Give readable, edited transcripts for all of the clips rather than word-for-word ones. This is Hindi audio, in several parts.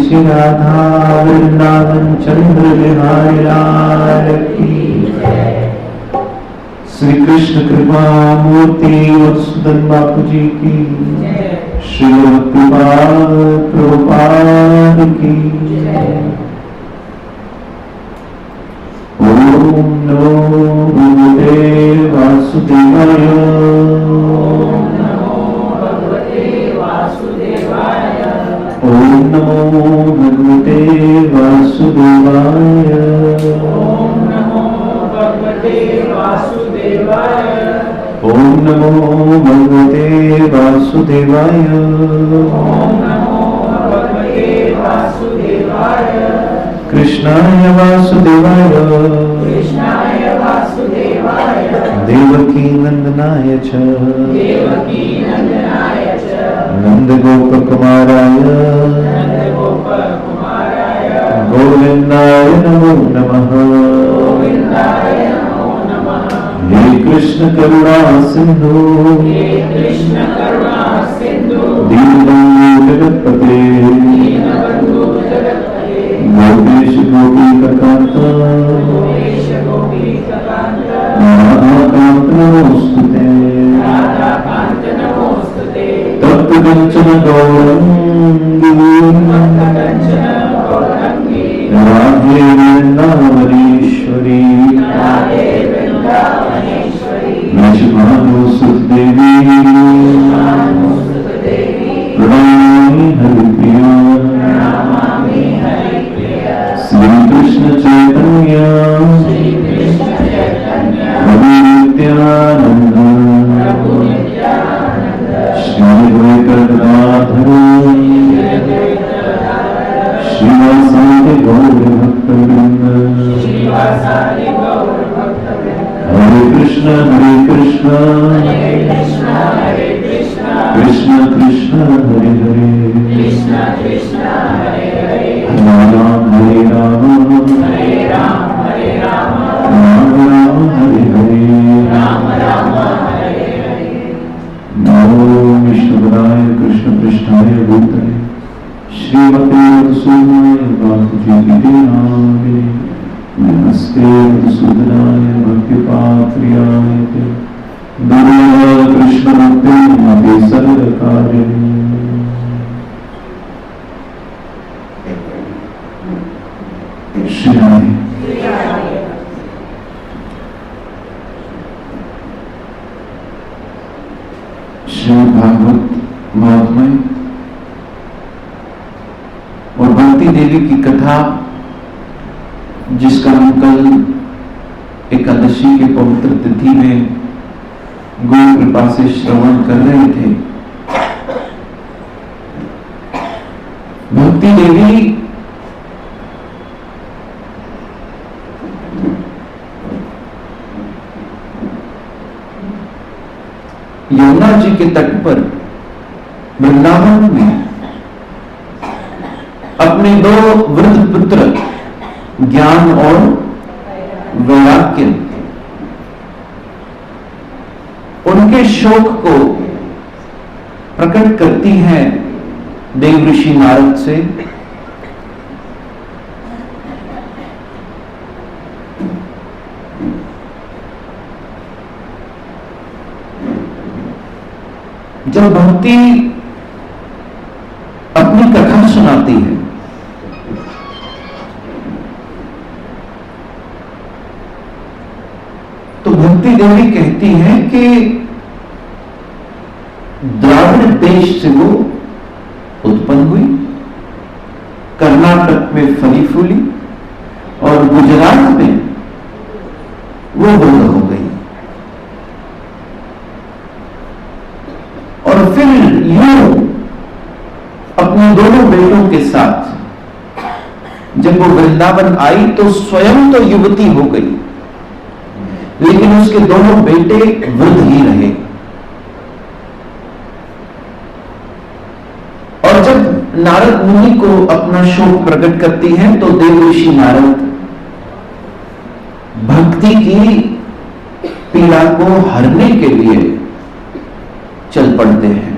श्री राधा वृंदावन चंद्र बिहारी लाल की जय। श्री कृष्ण कृपा मूर्ति मधुसूदन बापू जी की जय। श्री भक्तिपाद प्रभुपाद की जय। ओम नमो भगवते वासुदेवाय। ओम नमो भगवते वासुदेवाय। ओम नमो भगवते वासुदेवाय। ओम नमो भगवते वासुदेवाय। ओम नमो भगवते वासुदेवाय। कृष्णाय वासुदेवाय। कृष्णाय वासुदेवाय। देवकी नंदनाय च। देवकी नंदनाय च। नंदगोपकुमाराय। नंदगोपकुमाराय। गोविंदाय नमो नमः। गोविंदाय नमो नमः। हे कृष्ण करुणा सिंधु। हे कृष्ण करुणा सिंधु। दीनबंधु जगत्पते। दीनबंधु जगत्पते। गोपेश गोपीकांत। गोपेश गोपीकांत। राधाकांत नमोस्तुते। राधाकांत नमोस्तुते। तप्त कंचन गौरंगी। कंचन गौरंगी। राधे वृंदावनेश्वरी। राधे वृंदावनेश्वरी। वृषभानुसुतदेवी। भानुसुतदेवी। प्रणमामि हरिप्रिया। नमामि हरिप्रिया। श्री कृष्ण चैतन्य। श्री कृष्ण चैतन्य। प्रभु नित्यानंद। प्रभु नित्यानंद। श्री द्वैत गदाधर। श्रीवासादि गौर भक्तवृंद। श्रीवासादि गौर भक्तवृंद। हरे कृष्ण हरे कृष्ण कृष्ण कृष्ण हरे हरे। कृष्ण कृष्ण हरे हरे। हरे राम हरे राम राम राम हरे हरे। राम राम हरे हरे। नमो विष्णुपदाय कृष्ण पृष्ठाय भूतले श्रीमते मधुसूदनाय वासुदेवाय नामिने। नमस्ते मधुसूदनाय भक्तिपात्र्याय ते। दुर्लभ कृष्ण भक्ति मते सर्वकारिणी। श्री राधे। श्रीमद् भागवत महात्म्य और भक्ति देवी की कथा, जिसका हम कल एकादशी के पवित्र तिथि में गुरु कृपा से श्रवण कर रहे थे। भक्ति देवी यमुना जी के तट पर वृंदावन में अपने दो वृद्ध पुत्र ज्ञान और वैराग्य, उनके शोक को प्रकट करती है देव ऋषि नारद से। जब भक्ति अपनी कथा सुनाती है तो भक्ति देवी कहती है कि द्राविड़ देश से वो उत्पन्न हुई, कर्नाटक में फली फूली और गुजरात में वो बुद्ध हो गई। और फिर यूं अपने दोनों बेटों के साथ जब वो वृंदावन आई तो स्वयं तो युवती हो गई, लेकिन उसके दोनों बेटे वृद्ध ही रहे। और जब नारद मुनि को अपना शोक प्रकट करती है तो देव ऋषि नारद भक्ति की पीड़ा को हरने के लिए चल पड़ते हैं।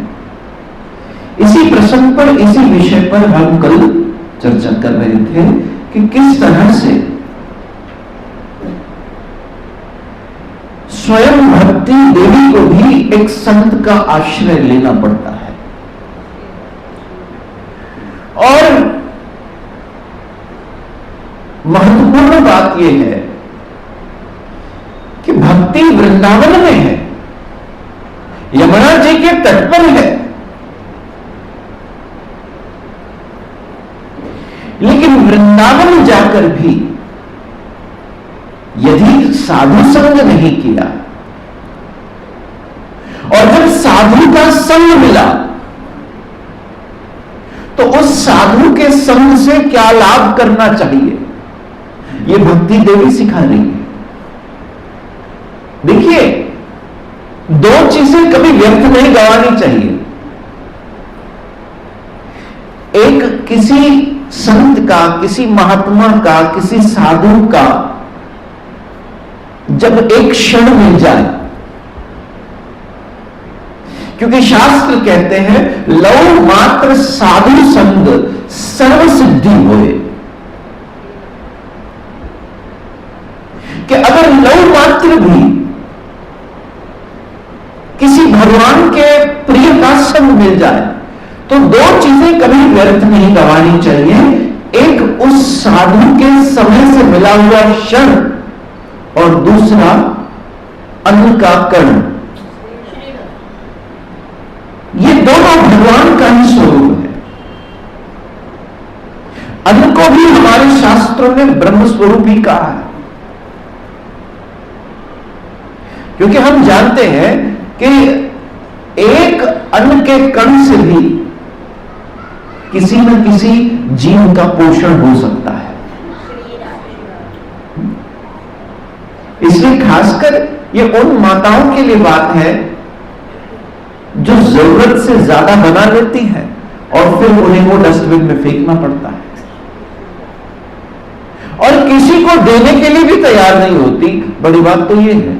इसी प्रसंग पर, इसी विषय पर हम कल चर्चा कर रहे थे कि किस तरह से स्वयं भक्ति देवी को भी एक संत का आश्रय लेना पड़ता है। और महत्वपूर्ण बात यह है कि भक्ति वृंदावन में है, यमुना जी के तट पर है, लेकिन वृंदावन जाकर भी यदि साधु संग नहीं किया और जब साधु का संग मिला तो उस साधु के संग से क्या लाभ करना चाहिए, यह भक्ति देवी सिखा रही है। देखिए, दो चीजें कभी व्यर्थ नहीं गंवानी चाहिए। एक, किसी संत का, किसी महात्मा का, किसी साधु का जब एक क्षण मिल जाए, क्योंकि शास्त्र कहते हैं लौ मात्र साधु संग सर्व सिद्धि होए, कि अगर लौ मात्र भी किसी भगवान के प्रिय का संग मिल जाए तो दो चीजें कभी व्यर्थ नहीं गंवानी चाहिए। एक, उस साधु के समय से मिला हुआ क्षण, और दूसरा अन्न का कण। ये दोनों भगवान का ही स्वरूप है। अन्न को भी हमारे शास्त्रों ने ब्रह्म स्वरूप ही कहा है, क्योंकि हम जानते हैं कि एक अन्न के कण से भी किसी न किसी जीव का पोषण हो सकता है। इसलिए खासकर ये उन माताओं के लिए बात है जो जरूरत से ज्यादा बना लेती हैं और फिर उन्हें वो डस्टबिन में फेंकना पड़ता है, और किसी को देने के लिए भी तैयार नहीं होती। बड़ी बात तो ये है,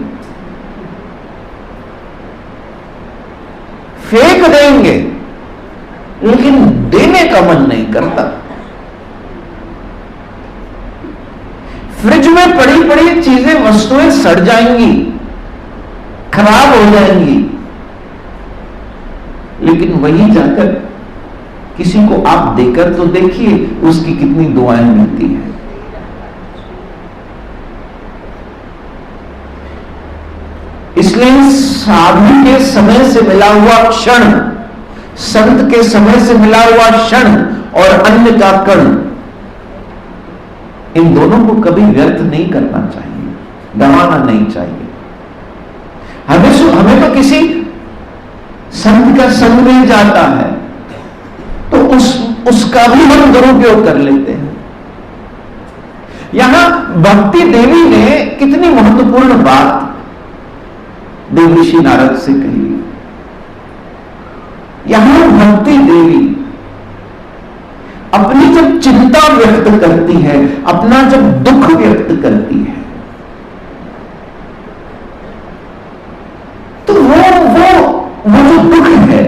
फेंक देंगे लेकिन देने का मन नहीं करता। फ्रिज में पड़ी पड़ी चीजें, वस्तुएं सड़ जाएंगी, खराब हो जाएंगी, लेकिन वही जाकर किसी को आप देकर तो देखिए उसकी कितनी दुआएं मिलती हैं। इसलिए साधु के समय से मिला हुआ क्षण, संत के समय से मिला हुआ क्षण और अन्न का कण, इन दोनों को कभी व्यर्थ नहीं करना चाहिए, गंवाना नहीं चाहिए। हमें तो किसी संत का संग मिल जाता है तो उसका भी हम दुरुपयोग कर लेते हैं। यहां भक्ति देवी ने कितनी महत्वपूर्ण बात देवर्षि नारद से कही। यहां भक्ति देवी अपनी जब चिंता व्यक्त करती है, अपना जब दुख व्यक्त करती है, तो वो जो दुख है,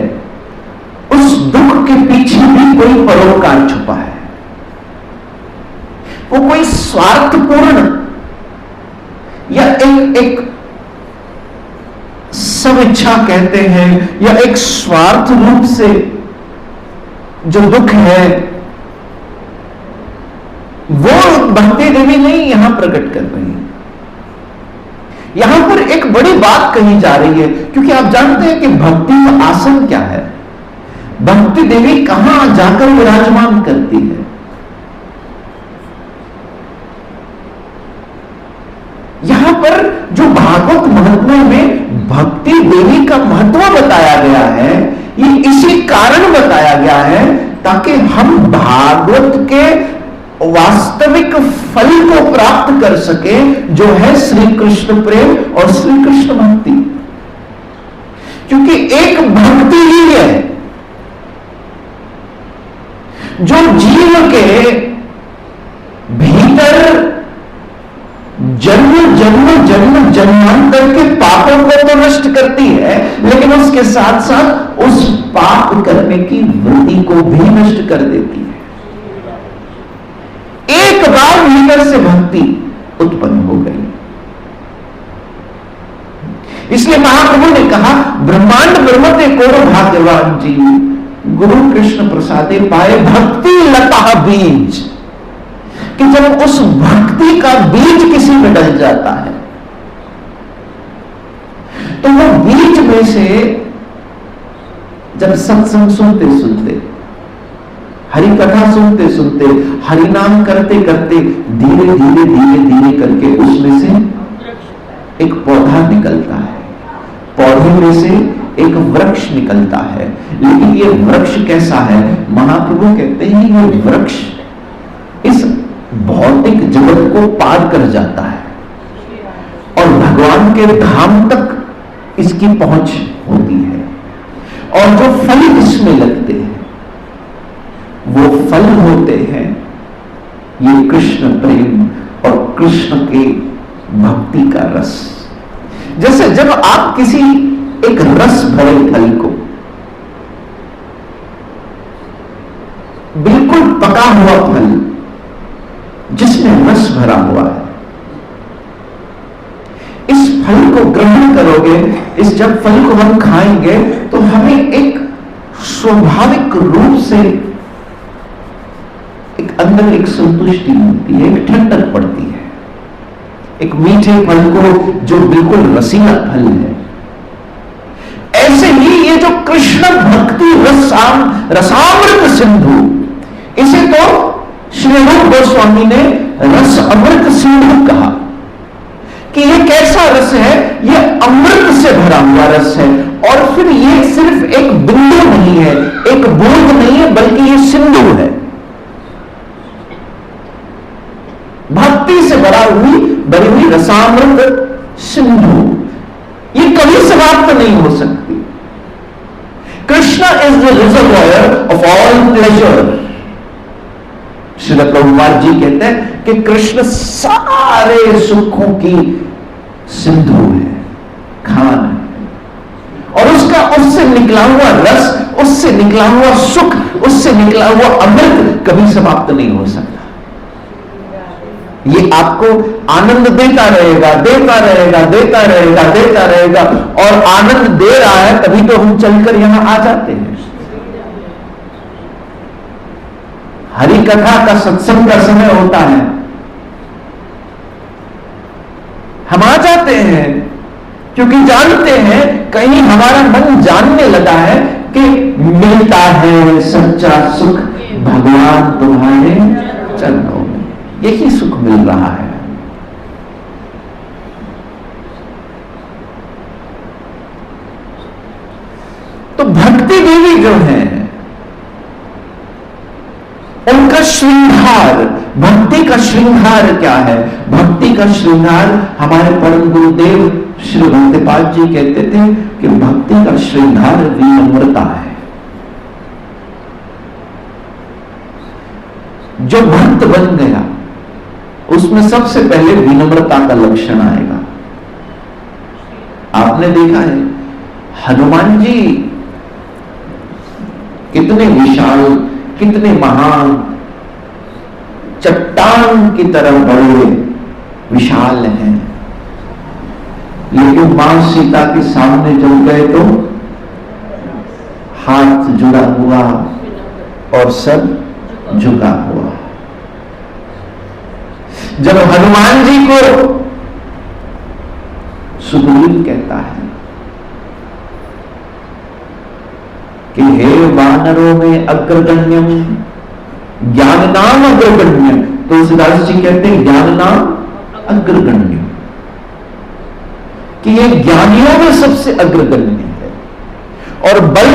उस दुख के पीछे भी कोई परोपकार छुपा है। वो कोई स्वार्थपूर्ण या एक स्वेच्छा कहते हैं, या एक स्वार्थ रूप से जो दुख है, वो भक्ति देवी नहीं यहां प्रकट कर रही है। यहां पर एक बड़ी बात कही जा रही है, क्योंकि आप जानते हैं कि भक्ति का आसन क्या है, भक्ति देवी कहां जाकर विराजमान करती है। यहां पर जो भागवत महात्म्य में भक्ति देवी का महत्व बताया गया है, ये इसी कारण बताया गया है ताकि हम भागवत के वास्तविक फल को प्राप्त कर सके, जो है श्री कृष्ण प्रेम और श्री कृष्ण भक्ति। क्योंकि एक भक्ति ही है जो जीव के भीतर जन्मांतर के पापों को तो नष्ट करती है, लेकिन उसके साथ साथ उस पाप करने की वृत्ति को भी नष्ट कर देती है। भीतर से भक्ति उत्पन्न हो गई। इसलिए महाप्रभु ने कहा, ब्रह्मांड ब्रह्मते कोरो भाग्यवान जी, गुरु कृष्ण प्रसादे पाए भक्ति लता बीज, कि जब उस भक्ति का बीज किसी में डल जाता है तो वो बीज में से जब सत्संग सुनते सुनते, हरि कथा सुनते सुनते, हरि नाम करते करते धीरे धीरे धीरे धीरे करके उसमें से एक पौधा निकलता है, पौधे में से एक वृक्ष निकलता है। लेकिन ये वृक्ष कैसा है? महाप्रभु कहते हैं ये वृक्ष इस भौतिक जगत को पार कर जाता है और भगवान के धाम तक इसकी पहुंच होती है। और जो फल इसमें लगते हैं वो फल होते हैं ये कृष्ण प्रेम और कृष्ण के भक्ति का रस। जैसे जब आप किसी एक रस भरे फल को, बिल्कुल पका हुआ फल जिसमें रस भरा हुआ है, इस फल को ग्रहण करोगे, इस जब फल को हम खाएंगे तो हमें एक स्वाभाविक रूप से एक अंदर एक संतुष्टि मिलती है, एक ठंडक पड़ती है। एक मीठे फल को जो बिल्कुल रसीला फल है, ऐसे ही ये जो कृष्ण भक्ति रसामृत सिंधु, इसे तो श्री रूप गोस्वामी ने रस अमृत सिंधु कहा कि ये कैसा रस है? ये अमृत से भरा हुआ रस है। और फिर ये सिर्फ एक बिंदु नहीं है, एक बूंद नहीं है, बल्कि ये सिंधु है, भक्ति से भरी हुई रसामृत सिंधु। ये कभी समाप्त नहीं हो सकती। Krishna is the reservoir of all pleasure. Srila Prabhupada ji कहते हैं कि कृष्ण सारे सुखों की सिंधु है, खान है, और उससे निकला हुआ रस, उससे निकला हुआ सुख, उससे निकला हुआ अमृत कभी समाप्त नहीं हो सकता। ये आपको आनंद देता रहेगा, देता रहेगा, देता रहेगा, देता रहेगा, और आनंद दे रहा है तभी तो हम चलकर यहां आ जाते हैं। हरि कथा का सत्संग का समय होता है, हम आ जाते हैं क्योंकि जानते हैं कहीं हमारा मन जानने लगा है कि मिलता है सच्चा सुख भगवान तुम्हारे चरणों में, यही सुख मिल रहा है। तो भक्ति देवी जो है उनका श्रृंगार, भक्ति का श्रृंगार क्या है? भक्ति का श्रृंगार हमारे परम गुरुदेव श्री भक्तिपाद जी कहते थे कि भक्ति का श्रृंगार विनम्रता है। जो भक्त बन गया उसमें सबसे पहले विनम्रता का लक्षण आएगा। आपने देखा है हनुमान जी कितने विशाल, कितने महान, चट्टान की तरह बड़े विशाल हैं, लेकिन मां सीता के सामने जब गए तो हाथ जुड़ा हुआ और सर झुका हुआ। जब हनुमान जी को सुग्रीव कहता है कि हे वानरों में अग्रगण्यम ज्ञान नाम अग्रगण्य, तुलसीदास जी कहते हैं ज्ञान नाम अग्रगण्य, कि ये ज्ञानियों में सबसे अग्रगण्य है। और बल,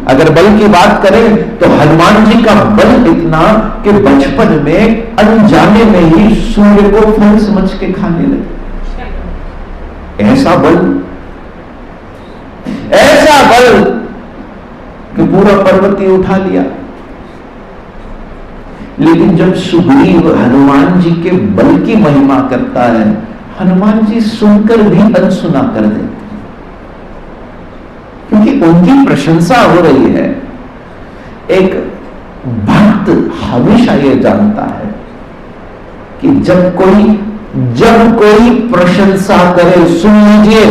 अगर बल की बात करें तो हनुमान जी का बल इतना कि बचपन में अनजाने में ही सूर्य को फल समझ के खाने लगे। ऐसा बल कि पूरा पर्वत ही उठा लिया। लेकिन जब सुग्रीव हनुमान जी के बल की महिमा करता है, हनुमान जी सुनकर भी अनसुना कर देते, क्योंकि उनकी प्रशंसा हो रही है। एक भक्त हमेशा यह जानता है कि जब कोई प्रशंसा करे, सुन लीजिए,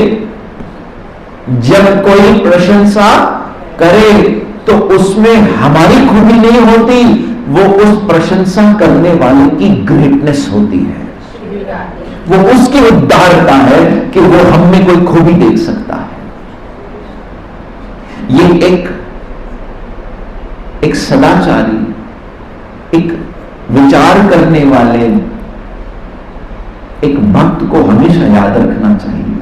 जब कोई प्रशंसा करे तो उसमें हमारी खूबी नहीं होती, वो उस प्रशंसा करने वाले की ग्रेटनेस होती है, वो उसकी उदारता है कि वो हम में कोई खूबी देख सकता है। ये एक सदाचारी, एक विचार करने वाले एक भक्त को हमेशा याद रखना चाहिए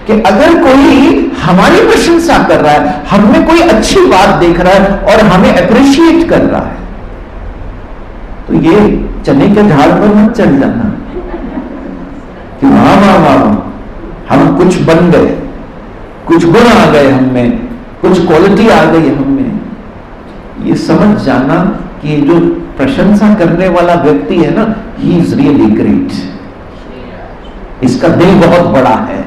कि अगर कोई हमारी प्रशंसा कर रहा है, हम में कोई अच्छी बात देख रहा है और हमें अप्रिशिएट कर रहा है, तो ये चने के झाड़ पर मत चढ़ जाना कि वाह वाह वाह हम कुछ बन गए, कुछ गुण आ गए हम में, कुछ क्वालिटी आ गई हम में। ये समझ जाना कि ये जो प्रशंसा करने वाला व्यक्ति है ना, ही इज रियली ग्रेट, इसका दिल बहुत बड़ा है।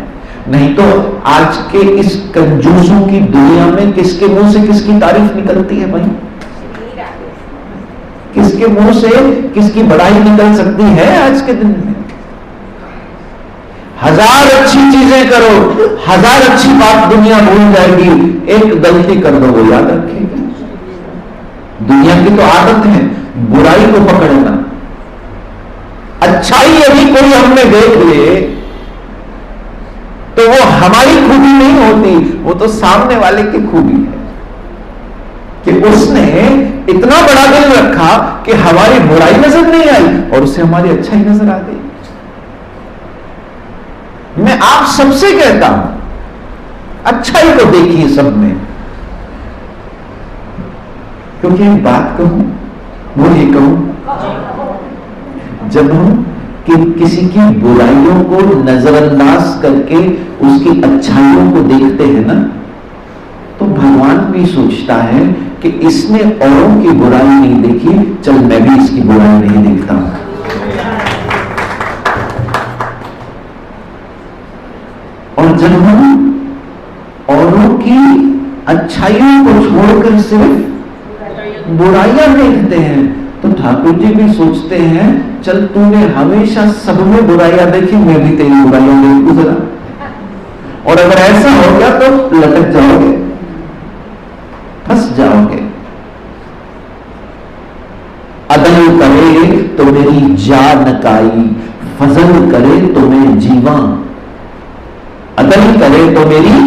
नहीं तो आज के इस कंजूसों की दुनिया में किसके मुंह से किसकी तारीफ निकलती है भाई? किसके मुंह से किसकी बड़ाई निकल सकती है आज के दिन में? हजार अच्छी चीजें करो, हजार अच्छी बात दुनिया भूल जाएगी, एक गलती कर दो वो याद रखेगी। दुनिया की तो आदत है बुराई को पकड़ना। अच्छाई यदि कोई हमने देख ले तो वो हमारी खूबी नहीं होती, वो तो सामने वाले की खूबी है कि उसने इतना बड़ा दिल रखा कि हमारी बुराई नजर नहीं आई और उसे हमारी अच्छाई नजर आ गई। मैं आप सबसे कहता हूं अच्छाई को देखिए सब में, क्योंकि एक बात कहूं, वो ये कहूं, जब हम कि किसी की बुराइयों को नजरअंदाज करके उसकी अच्छाइयों को देखते हैं ना, तो भगवान भी सोचता है कि इसने औरों की बुराई नहीं देखी, चल मैं भी इसकी बुराई नहीं देखता हूं। और जब हम औरों की अच्छाइयों को छोड़कर सिर्फ बुराइयां देखते हैं तो ठाकुर जी भी सोचते हैं चल तूने हमेशा सब में बुराइयां देखी, मैं भी तेरी बुराइयां देख गुजरा, और अगर ऐसा हो गया तो लटक जाओगे, फंस जाओगे। अदल करे तो मेरी जान काई, फजल करे तो मैं जीवा। अदल करे तो मेरी,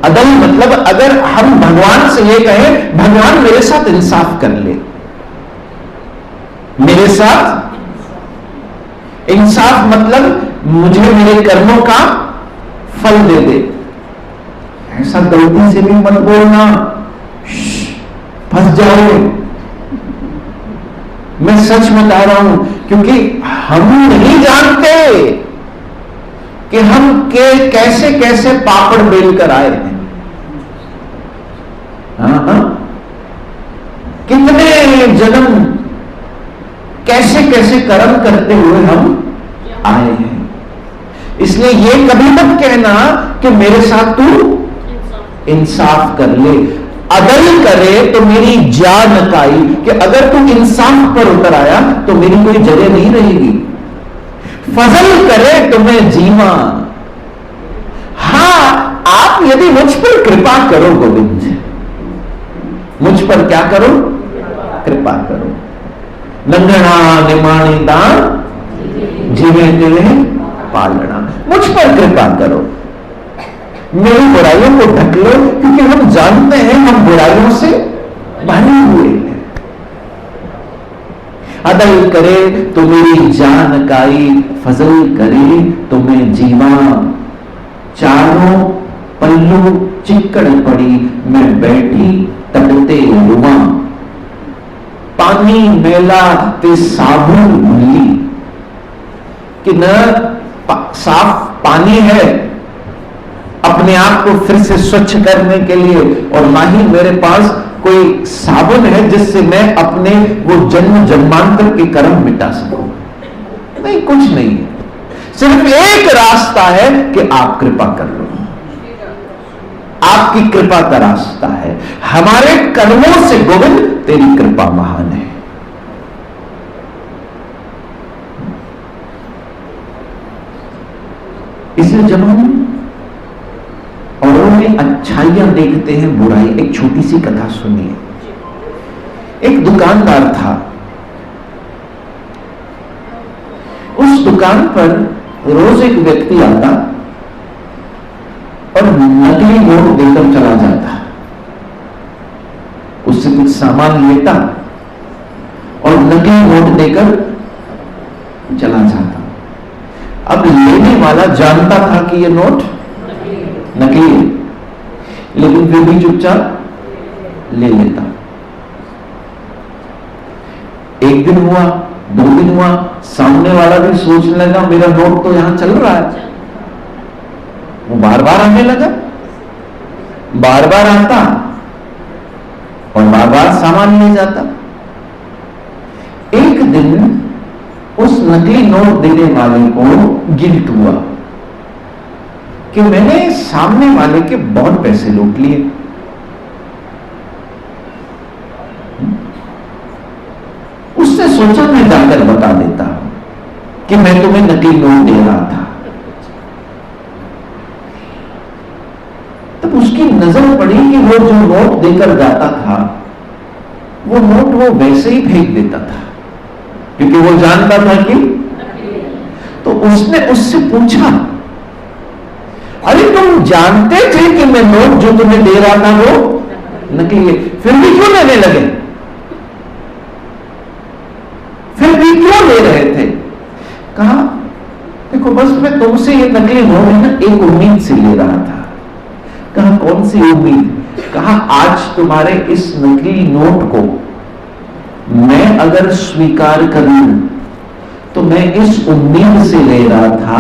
अदल मतलब अगर हम भगवान से ये कहें भगवान मेरे साथ इंसाफ कर ले, मेरे साथ इंसाफ मतलब मुझे मेरे कर्मों का फल दे दे। ऐसा गलती से भी मत बोलना, फंस जाओगे। मैं सच बता रहा हूं, क्योंकि हम नहीं जानते कि हम कैसे कैसे पापड़ बेल कर आए हैं। हाँ, कितने जन्म कैसे कैसे कर्म करते हुए हम आए हैं। इसलिए ये कभी मत कहना कि मेरे साथ तू इंसाफ कर ले। अदल करे तो मेरी जान काई, कि अगर तू इंसाफ पर उतर आया तो मेरी कोई जगह नहीं रहेगी। फजल करे तो मैं जीवा। हां, आप यदि मुझ पर कृपा करो गोविंद, मुझ पर क्या करो? कृपा करो। लंगड़ा निमाणी दान जीवे तिले पालना, मुझ पर कृपा करो, मेरी बुराइयों को ढक लो, क्योंकि हम जानते हैं हम बुराइयों से भरे हुए हैं। अदल करे तो मेरी जान काई, फजल करे तो मैं जीवा। चारों पल्लू चिक्कड़ पड़ी, मैं बैठी तड़ते रुआ। पानी मेला ते साबुन भूली, कि न साफ पानी है अपने आप को फिर से स्वच्छ करने के लिए, और ना ही मेरे पास कोई साबुन है जिससे मैं अपने वो जन्म जन्मांतर के कर्म मिटा सकूं। नहीं, कुछ नहीं है, सिर्फ एक रास्ता है कि आप कृपा कर लो। आपकी कृपा का रास्ता है, हमारे कर्मों से गोविंद तेरी कृपा महान है। इसलिए जब हम औरों में अच्छाइयां देखते हैं, बुराई, एक छोटी सी कथा सुनिए। एक दुकानदार था, उस दुकान पर रोज एक व्यक्ति आता और नकली नोट देकर चला जाता, उससे कुछ सामान लेता और नकली नोट देकर चला जाता। अब लेने वाला जानता था कि यह नोट नकली है, लेकिन फिर भी चुपचाप ले लेता। एक दिन हुआ, 2 दिन हुआ, सामने वाला भी सोचने लगा मेरा नोट तो यहां चल रहा है। वो बार बार आने लगा, बार बार आता और बार बार सामान ले जाता। एक दिन उस नकली नोट देने वाले को गिल्ट हुआ कि मैंने सामने वाले के बहुत पैसे लूट लिए। उसने सोचा मैं जाकर बता देता हूं कि मैं तुम्हें नकली नोट दे रहा था। तब उसकी नजर पड़ी कि वो जो नोट देकर जाता था, वो नोट वो वैसे ही फेंक देता था, क्योंकि वो जानता था कि। तो उसने उससे पूछा, अरे तुम जानते थे कि मैं नोट जो तुम्हें दे रहा था वो नकली है, फिर भी क्यों लेने लगे? फिर भी क्यों ले रहे थे? कहा देखो बस मैं तुमसे ये नकली नोट है ना एक उम्मीद से ले रहा था। कहा कौन सी उम्मीद? कहा आज तुम्हारे इस नकली नोट को मैं अगर स्वीकार कर लूं तो मैं इस उम्मीद से ले रहा था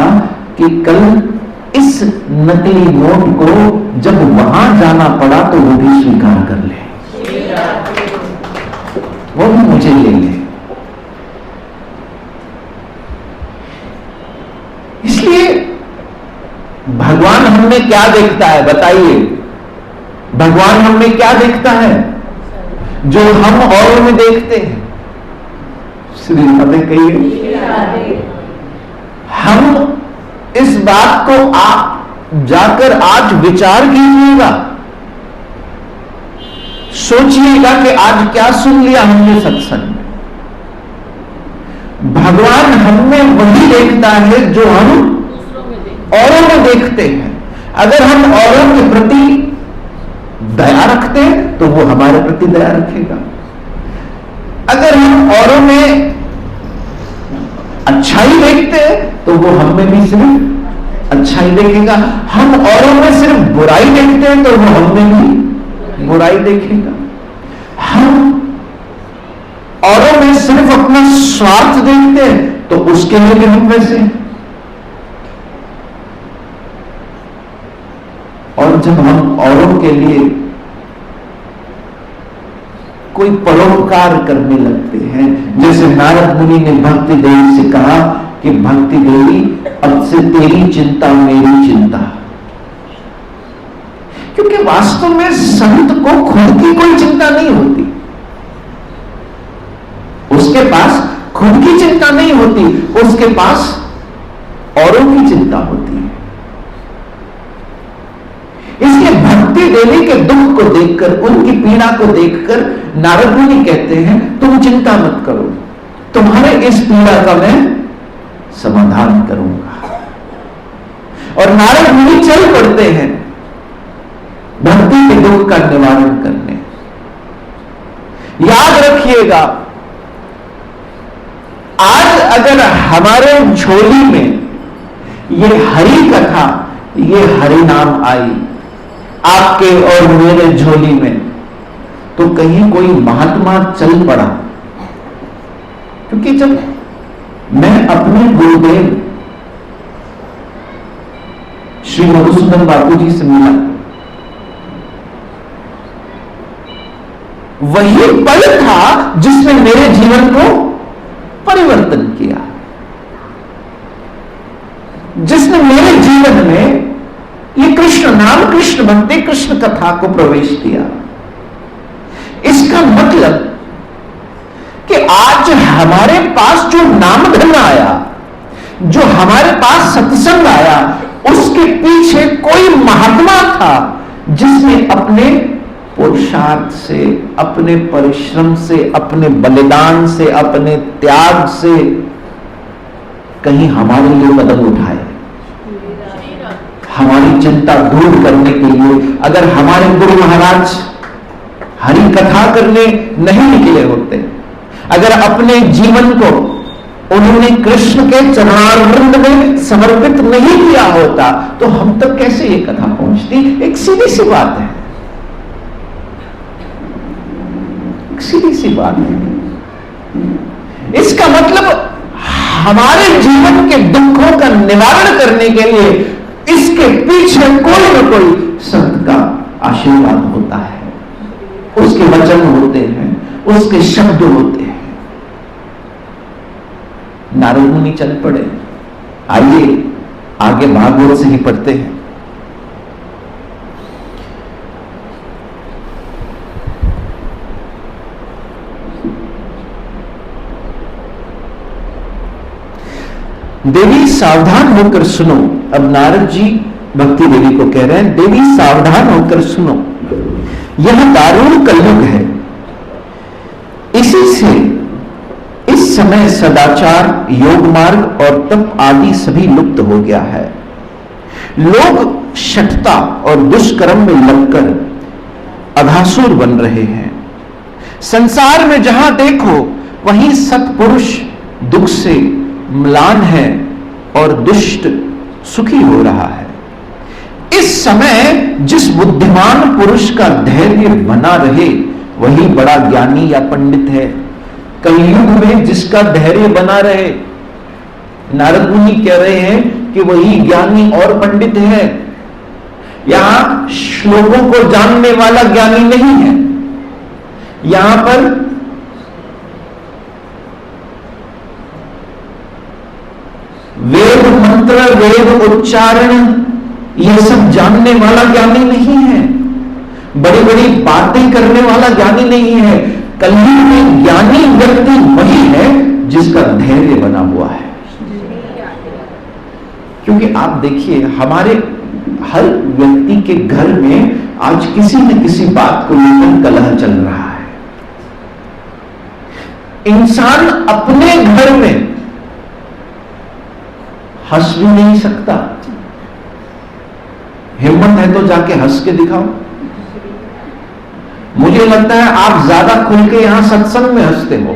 कि कल इस नकली नोट को जब वहां जाना पड़ा तो वो भी स्वीकार कर ले, वो भी मुझे ले ले। इसलिए भगवान हमें क्या देखता है बताइए? भगवान हमें क्या देखता है जो हम औरों में देखते हैं? श्री राधे कहिए। हम इस बात को आप जाकर आज विचार कीजिएगा, सोचिएगा कि आज क्या सुन लिया हमने सत्संग में। भगवान हमें वही देखता है जो हम औरों में देखते हैं। अगर हम औरों के प्रति दया रखते हैं तो वो हमारे प्रति दया रखेगा। अगर हम औरों में अच्छाई देखते हैं तो वो हम में भी सिर्फ अच्छाई देखेगा। हम औरों में सिर्फ बुराई देखते हैं तो वो हम में भी बुराई देखेगा। हम औरों में सिर्फ अपना स्वार्थ देखते हैं तो उसके लिए भी हम वैसे। और जब हम औरों के लिए कोई परोपकार करने लगते हैं, जैसे नारद मुनि ने भक्ति देवी से कहा कि भक्ति देवी अब से तेरी चिंता मेरी चिंता, क्योंकि वास्तव में संत को खुद की कोई चिंता नहीं होती। उसके पास खुद की चिंता नहीं होती, उसके पास औरों की चिंता होती है। इसलिए भक्ति देवी के दुख को देखकर, उनकी पीड़ा को देखकर नारद मुनि कहते हैं तुम चिंता मत करो, तुम्हारे इस पीड़ा का मैं समाधान करूंगा। और नारद मुनि चल पड़ते हैं भक्ति के दुख का निवारण करने। याद रखिएगा, आज अगर हमारे झोली में ये हरि कथा, ये हरि नाम आई आपके और मेरे झोली में, तो कहीं कोई महात्मा चल पड़ा। क्योंकि जब मैं अपने गुरुदेव श्री मधुसूदन बापू जी से मिला, वही पल था जिसने मेरे जीवन को परिवर्तन किया, जिसने मेरे जीवन में ये कृष्ण नाम, कृष्ण भक्ति, कृष्ण कथा को प्रवेश किया। इसका मतलब कि आज हमारे पास जो नाम धन आया, जो हमारे पास सत्संग आया, उसके पीछे कोई महात्मा था जिसने अपने पुरुषार्थ से, अपने परिश्रम से, अपने बलिदान से, अपने त्याग से कहीं हमारे लिए कदम उठाए, हमारी चिंता दूर करने के लिए। अगर हमारे गुरु महाराज हरि कथा करने नहीं निकले होते, अगर अपने जीवन को उन्होंने कृष्ण के चरणारविंद में समर्पित नहीं किया होता, तो हम तक कैसे ये कथा पहुंचती? एक सीधी सी बात है, सीधी सी बात है। इसका मतलब हमारे जीवन के दुखों का निवारण करने के लिए इसके पीछे कोई न कोई संत का आशीर्वाद होता है, उसके वचन होते हैं, उसके शब्द होते हैं। नारद मुनि चल पड़े। आइए आगे भागवत से ही पढ़ते हैं। देवी सावधान होकर सुनो। अब नारद जी भक्ति देवी को कह रहे हैं, देवी सावधान होकर सुनो, यह दारुण कलयुग है। इसी से इस समय सदाचार, योग मार्ग और तप आदि सभी लुप्त हो गया है। लोग शठता और दुष्कर्म में लगकर अघासुर बन रहे हैं। संसार में जहां देखो वहीं सत्पुरुष दुख से म्लान है और दुष्ट सुखी हो रहा है। इस समय जिस बुद्धिमान पुरुष का धैर्य बना रहे वही बड़ा ज्ञानी या पंडित है। कलयुग में जिसका धैर्य बना रहे, नारद मुनि कह रहे हैं कि वही ज्ञानी और पंडित है। यहां श्लोकों को जानने वाला ज्ञानी नहीं है, यहां पर वेद मंत्र, वेद उच्चारण, यह सब जानने वाला ज्ञानी नहीं है, बड़ी बड़ी बातें करने वाला ज्ञानी नहीं है। कलयुग में ज्ञानी व्यक्ति वही है जिसका धैर्य बना हुआ है। क्योंकि आप देखिए हमारे हर व्यक्ति के घर में आज किसी न किसी बात को लेकर कलह चल रहा है। इंसान अपने घर में हंस भी नहीं सकता। हिम्मत है तो जाके हंस के दिखाओ। मुझे लगता है आप ज्यादा खुल के यहां सत्संग में हंसते हो।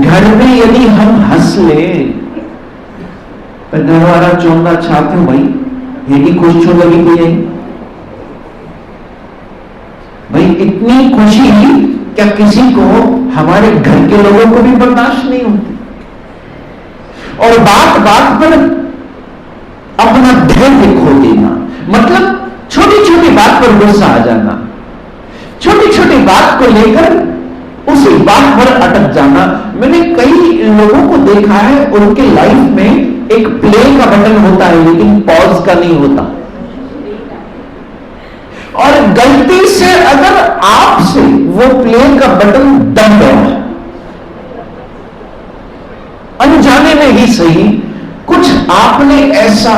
घर में यदि हम हंस ले तो घर वाला चौंका छाते हो, भाई यही खुश छो लगी कोई नहीं भाई। इतनी खुशी क्या किसी को हमारे घर के लोगों को भी बर्दाश्त नहीं होती। और बात बात पर अपना धैर्य खो देना, मतलब छोटी छोटी बात पर गुस्सा आ जाना, छोटी छोटी बात को लेकर उसी बात पर अटक जाना। मैंने कई लोगों को देखा है, उनके लाइफ में एक प्ले का बटन होता है लेकिन पॉज का नहीं होता। और गलती से अगर आपसे वो प्ले का बटन दब गया, अनजाने में ही सही, कुछ आपने ऐसा,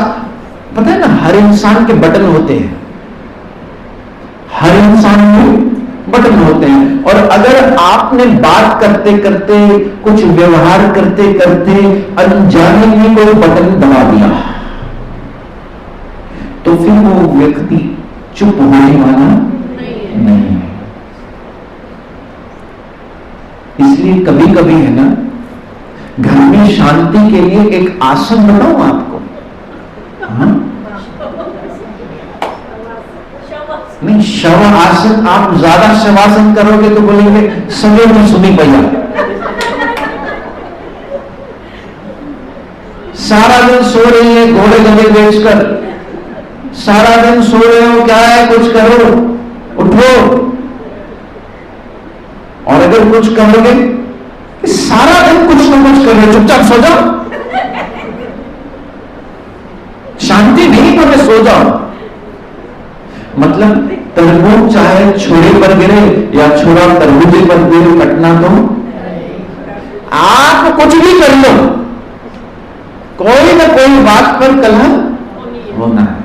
पता है ना, हर इंसान के बटन होते हैं, हर इंसान के बटन होते हैं। और अगर आपने बात करते करते, कुछ व्यवहार करते करते अनजाने में कोई बटन दबा दिया, तो फिर वो व्यक्ति चुप होने वाला नहीं है। इसलिए कभी कभी है ना, घर में शांति के लिए एक आसन बनाओ आपको। हाँ? नहीं, शव आसन, आप ज्यादा शवासन करोगे तो बोलेंगे सगे में सुनी पैया। सारा दिन सो रही है घोड़े गधे बेचकर, सारा दिन सो रहे हो, क्या है, कुछ करो, उठो। और अगर कुछ करोगे, सारा दिन कुछ ना कुछ कर रहे, चुपचाप सो जाओ, शांति नहीं तो मैं सो जाओ। मतलब तरबूज चाहे छोरे पर गिरे या छोरा तरबूजे पर गिरे, कटना तो आप कुछ भी कर लो, कोई ना कोई बात पर कलह होना है।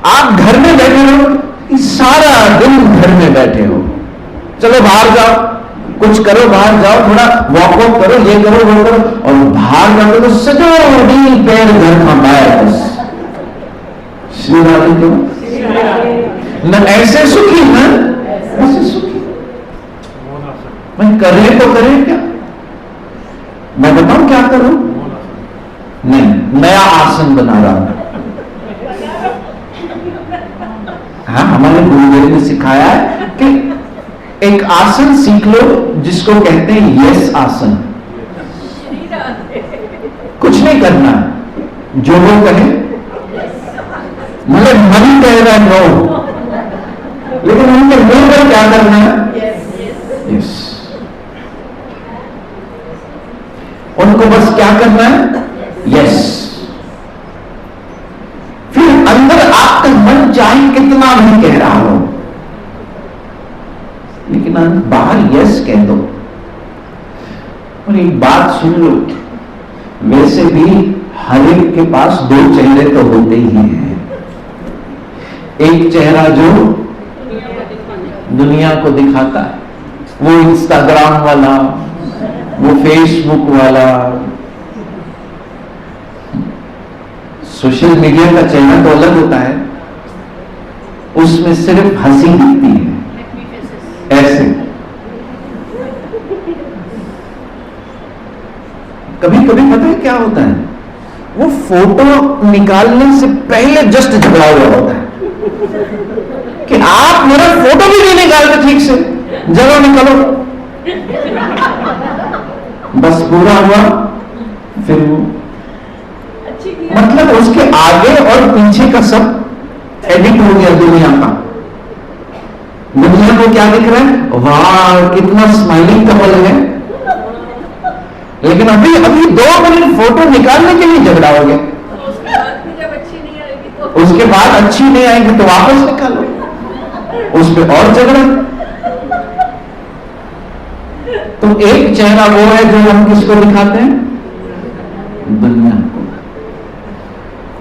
आप घर में बैठे हो, सारा दिन घर में बैठे हो, चलो बाहर जाओ, कुछ करो, बाहर जाओ, थोड़ा वॉक करो, ये करो वो करो, और बाहर जाओ तो सजो दिन पैर घर में बाहर बस। श्री राधे क्यों न ऐसे सुखी ना ऐसे सुखी। मैं करे तो करे क्या, मैं बताऊं क्या करूं? नहीं, नया आसन बना रहा हूं। हाँ, हमारे गुरुदेव ने सिखाया है कि एक आसन सीख लो जिसको कहते हैं यस आसन। कुछ नहीं करना, जो वो कहे, मतलब मन कह रहा है नो, लेकिन उनके मुंह पर क्या करना है? यस। उनको बस क्या करना है? यस। फिर अंदर आपका मन चाहे कितना भी कह रहा हो, लेकिन बाहर यस कह दो। और एक बात सुन लो, वैसे भी हर एक के पास दो चेहरे तो होते ही हैं। एक चेहरा जो दुनिया को दिखाता है, वो इंस्टाग्राम वाला, वो फेसबुक वाला, सोशल मीडिया का चेहरा तो अलग होता है, उसमें सिर्फ हंसी दिखती है ऐसे। कभी कभी पता है क्या होता है, वो फोटो निकालने से पहले जस्ट झगड़ा हुआ होता है कि आप मेरा फोटो भी नहीं निकालते ठीक से, जगह निकालो। बस पूरा हुआ, फिर वो मतलब उसके आगे और पीछे का सब एडिट हो गया दुनिया का। दुनिया को क्या दिख रहा है? वाह कितना स्माइलिंग कपल है, लेकिन अभी 2 मिनट फोटो निकालने के लिए झगड़ा हो गया। उसके बाद अच्छी नहीं आएगी तो वापस निकालो, उस पर और झगड़ा। तो एक चेहरा वो है जो हम किसको दिखाते हैं? दुनिया को।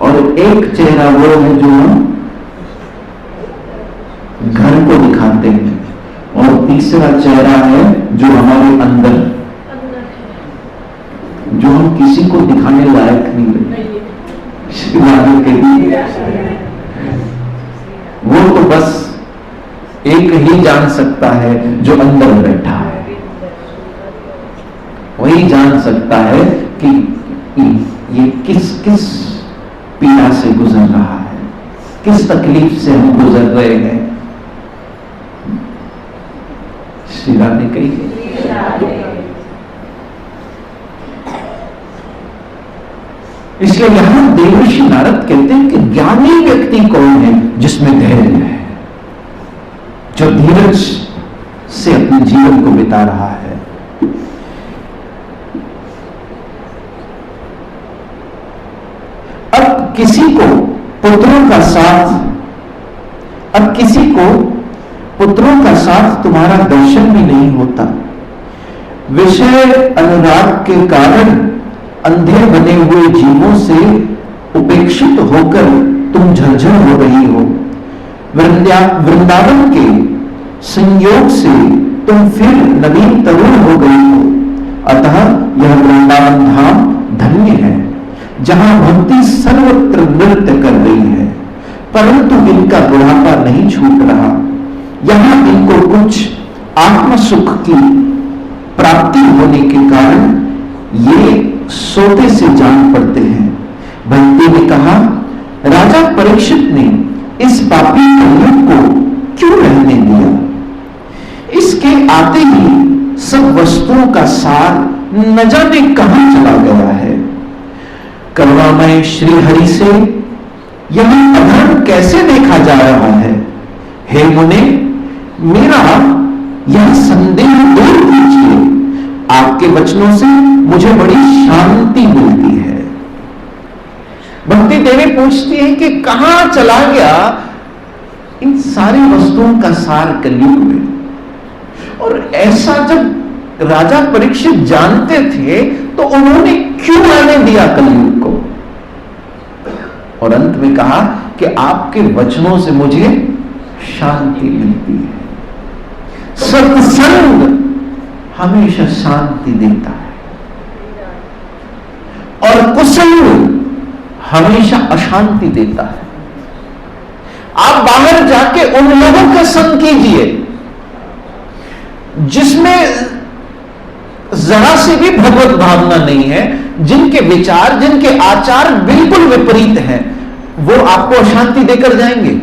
और एक चेहरा वो है जो हम घर को दिखाते हैं। और तीसरा चेहरा है जो हमारे अंदर, जो हम किसी को दिखाने लायक नहीं है। के लिए वो तो बस एक ही जान सकता है जो अंदर बैठा है, वही जान सकता है कि ये किस किस पीड़ा से गुजर रहा है, किस तकलीफ से हम गुजर रहे हैं। श्री राधे कही। इसलिए यहां देवर्षि नारद कहते हैं कि ज्ञानी व्यक्ति कौन है? जिसमें धैर्य है, जो धीरज से अपने जीवन को बिता रहा है। अब किसी को पुत्रों का साथ तुम्हारा दर्शन भी नहीं होता, विषय अनुराग के कारण अंधे बने हुए जीवों से उपेक्षित होकर तुम झंझर हो रही हो। वृंदावन के संयोग से तुम फिर नवीन तरुण हो गई हो। अतः यह वृंदावन धाम धन्य है, जहां भक्ति सर्वत्र नृत्य कर रही है, परंतु इनका बुढ़ापा नहीं छूट रहा। यहां इनको कुछ आत्म सुख की प्राप्ति होने के कारण ये सोते से जान पड़ते हैं। भक्ति ने कहा, राजा परीक्षित ने इस पापी कलयुग को क्यों रहने दिया? इसके आते ही सब वस्तुओं का सार न जाने कहां चला गया है। करुणामय श्री हरि से यह अधर्म कैसे देखा जा रहा है? हे मुने, मेरा यह संदेह दूर कीजिए। आपके वचनों से मुझे बड़ी शांति मिलती है। भक्ति देवी पूछती है कि कहां चला गया इन सारी वस्तुओं का सार कलयुग में? और ऐसा जब राजा परीक्षित जानते थे तो उन्होंने क्यों आने दिया कलयुग को? और अंत में कहा कि आपके वचनों से मुझे शांति मिलती है। सत्संग हमेशा शांति देता है और कुसंग हमेशा अशांति देता है। आप बाहर जाके उन लोगों का संग कीजिए जिसमें जरा सी भी भगवत भावना नहीं है, जिनके विचार, जिनके आचार बिल्कुल विपरीत हैं, वो आपको अशांति देकर जाएंगे।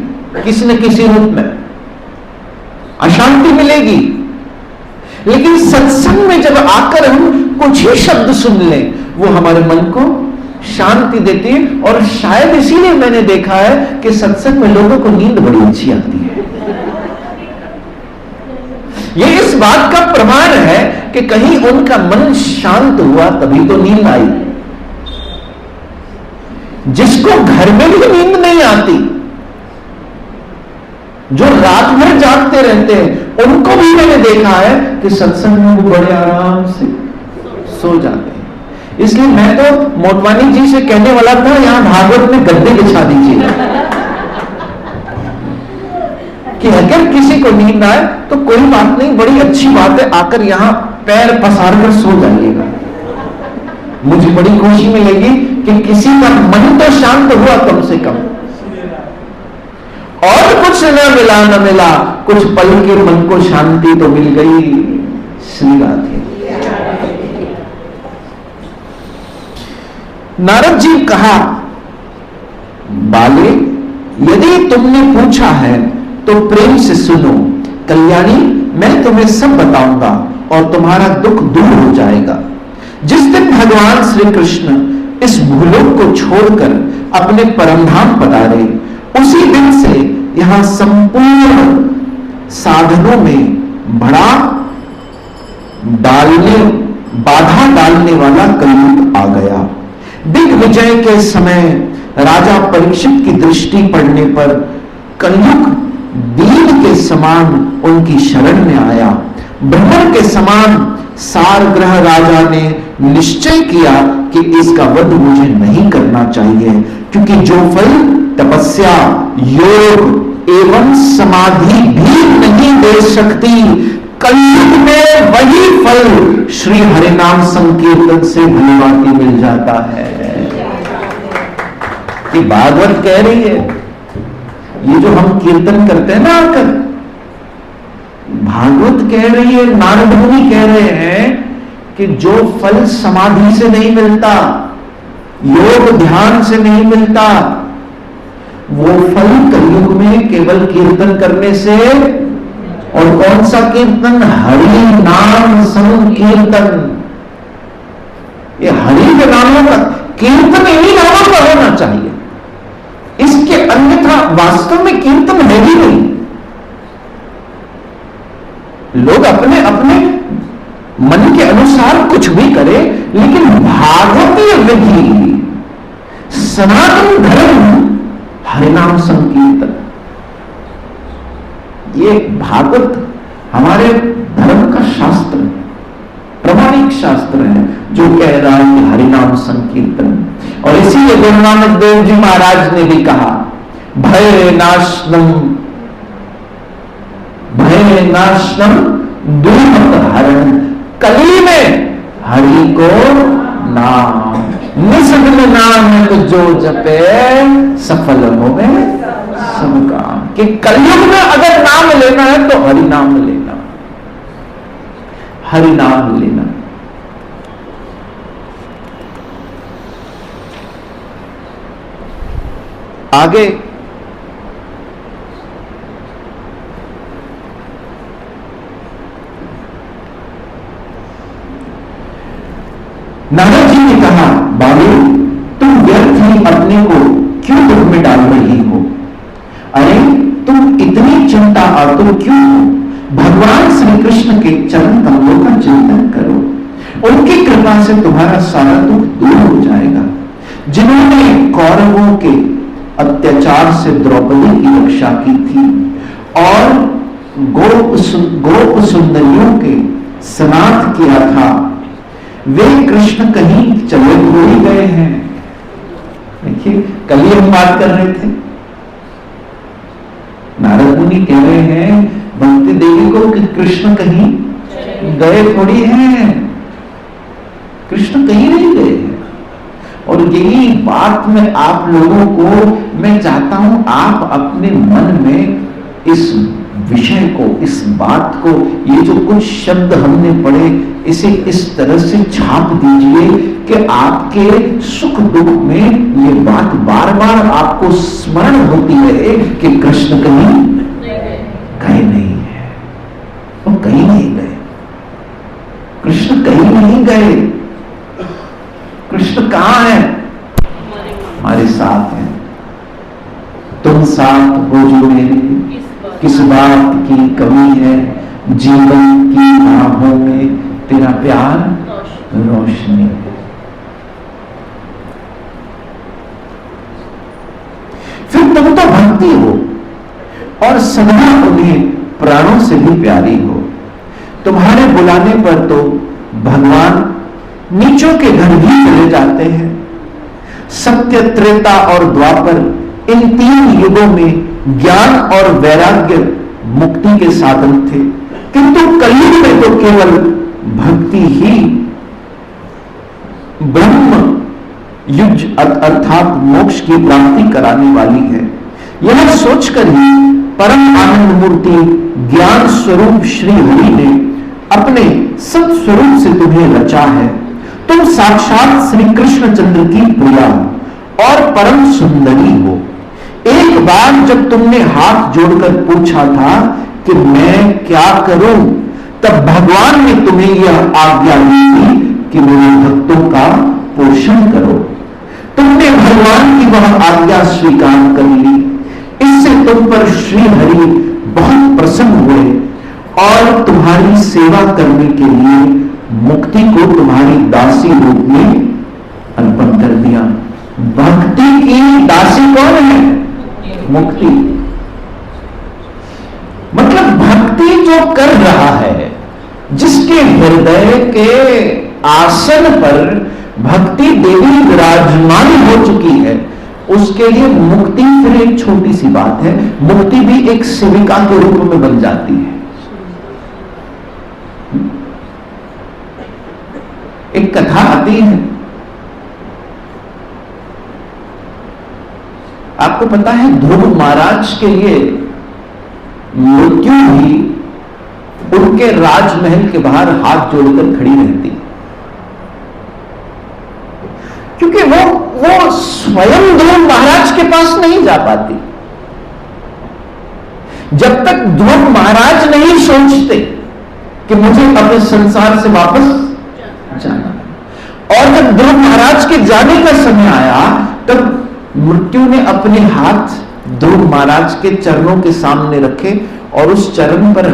किसी न किसी रूप में अशांति मिलेगी। लेकिन सत्संग में जब आकर हम कुछ ही शब्द सुन लें, वो हमारे मन को शांति देती है। और शायद इसीलिए मैंने देखा है कि सत्संग में लोगों को नींद बड़ी अच्छी आती है। ये इस बात का प्रमाण है कि कहीं उनका मन शांत हुआ तभी तो नींद आई। जिसको घर में भी नींद नहीं आती, जो रात भर जागते रहते हैं, उनको भी मैंने देखा है कि सत्संग में वो बड़े आराम से सो जाते हैं। इसलिए मैं तो मोटवानी जी से कहने वाला था, यहां भागवत में गद्दे बिछा दीजिए कि अगर किसी को नींद आए तो कोई बात नहीं, बड़ी अच्छी बात है, आकर यहां पैर पसार कर सो जाइएगा। मुझे बड़ी खुशी मिलेगी कि किसी का मन तो शांत हुआ कम से कम। और कुछ न मिला न मिला, कुछ पल के मन को शांति तो मिल गई। श्री राधे। नारद जी कहा, बाले यदि तुमने पूछा है तो प्रेम से सुनो। कल्याणी, मैं तुम्हें सब बताऊंगा और तुम्हारा दुख दूर हो जाएगा। जिस दिन भगवान श्री कृष्ण इस भूलोक को छोड़कर अपने परमधाम पधारे, उसी दिन से यहां संपूर्ण साधनों में बाधा डालने वाला कलयुग आ गया। दिग्विजय के समय राजा परीक्षित की दृष्टि पड़ने पर कलयुग दीन के समान उनकी शरण में आया। भ्रमर के समान सारग्रह राजा ने निश्चय किया कि इसका वध मुझे नहीं करना चाहिए, क्योंकि जो फल तपस्या, योग एवं समाधि भी नहीं दे सकती, कलयुग में वही फल श्री हरिनाम संकीर्तन से भलीभांति मिल जाता है। कि भागवत कह रही है, ये जो हम कीर्तन करते हैं ना आकर, भागवत कह रही है, नारद मुनि कह रहे हैं कि जो फल समाधि से नहीं मिलता, योग ध्यान से नहीं मिलता, वो फल कलयुग में केवल कीर्तन करने से। और कौन सा कीर्तन? हरि नाम संकीर्तन। ये हरि के नामों का कीर्तन इन्हीं नामों का होना चाहिए। इसके अन्यथा वास्तव में कीर्तन है ही नहीं। लोग अपने अपने मन के अनुसार कुछ भी करे, लेकिन भागवतीय विधि, सनातन धर्म, हरिनाम संकीर्तन, ये भागवत हमारे धर्म का शास्त्र है, प्रामाणिक शास्त्र है, जो कह रहा है कि हरिनाम संकीर्तन। और इसीलिए गुरु नानक देव जी महाराज ने भी कहा, भय नाशनम दुर्मत हरण, कली में हरि को नाम, निसग्न नाम तो जो जपे सफल हो गए सब काम। कि कलयुग में अगर नाम लेना है तो हरि नाम लेना, हरि नाम लेना। आगे नारद जी ने कहा, बाबू तुम व्यर्थ ही अपने को क्यों दुख में डाल रही हो? अरे तुम इतनी चिंता आतुर क्यों हो? भगवान श्री कृष्ण के चरण कमलों का चिंतन करो, उनकी कृपा से तुम्हारा सारा दुख दूर हो जाएगा। जिन्होंने कौरवों के अत्याचार से द्रौपदी की रक्षा की थी और गोप सुंदरियों के स्नान किया था, वे कृष्ण कहीं चले हुए गए हैं। देखिए कल ही हम बात कर रहे थे, नारद मुनि कह रहे हैं भक्ति देवी को कि कृष्ण कहीं गए थोड़ी हैं, कृष्ण कहीं नहीं गए हैं। और यही बात में आप लोगों को मैं चाहता हूं, आप अपने मन में इस विषय को, इस बात को, ये जो कुछ शब्द हमने पढ़े, इसे इस तरह से छाप दीजिए कि आपके सुख दुख में ये बात बार बार आपको स्मरण होती रहे कि कृष्ण कहीं गए नहीं है, वो कहीं नहीं गए, कृष्ण कहीं नहीं गए। कृष्ण कहां है? हमारे साथ है। तुम साथ हो जो मेरे, किस बात की कमी है, जीवन की राहों में तेरा प्यार रोशनी है। फिर तुम तो भक्ति हो और सदा उन्हें प्राणों से भी प्यारी हो। तुम्हारे बुलाने पर तो भगवान नीचों के घर भी चले जाते हैं। सत्य, त्रेता और द्वापर, इन 3 युगों में ज्ञान और वैराग्य मुक्ति के साधन थे, किंतु कलयुग में तो केवल भक्ति ही ब्रह्म युज अर्थात मोक्ष की प्राप्ति कराने वाली है। यह सोचकर ही परम आनंद मूर्ति ज्ञान स्वरूप श्री हरि ने अपने सत स्वरूप से तुम्हें रचा है। तुम साक्षात श्री कृष्णचंद्र की प्रिया और परम सुंदरी हो। एक बार जब तुमने हाथ जोड़कर पूछा था कि मैं क्या करूं, तब भगवान ने तुम्हें यह आज्ञा दी थी कि मेरे भक्तों का पोषण करो। तुमने भगवान की वह आज्ञा स्वीकार कर ली। इससे तुम पर श्री हरि बहुत प्रसन्न हुए और तुम्हारी सेवा करने के लिए मुक्ति को तुम्हारी दासी रूप में अर्पण कर दिया। भक्ति की दासी कौन है? मुक्ति। मतलब भक्ति जो कर रहा है, जिसके हृदय के आसन पर भक्ति देवी विराजमान हो चुकी है, उसके लिए मुक्ति फिर एक छोटी सी बात है। मुक्ति भी एक सेविका के रूप में बन जाती है। एक कथा आती है, आपको पता है ध्रुव महाराज के लिए मृत्यु भी उनके राजमहल के बाहर हाथ जोड़कर खड़ी रहती, क्योंकि वो स्वयं ध्रुव महाराज के पास नहीं जा पाती। जब तक ध्रुव महाराज नहीं सोचते कि मुझे अपने संसार से वापस जाना, और जब ध्रुव महाराज के जाने का समय आया, तब मृत्यु ने अपने हाथ ध्रुव महाराज के चरणों के सामने रखे और उस चरण पर,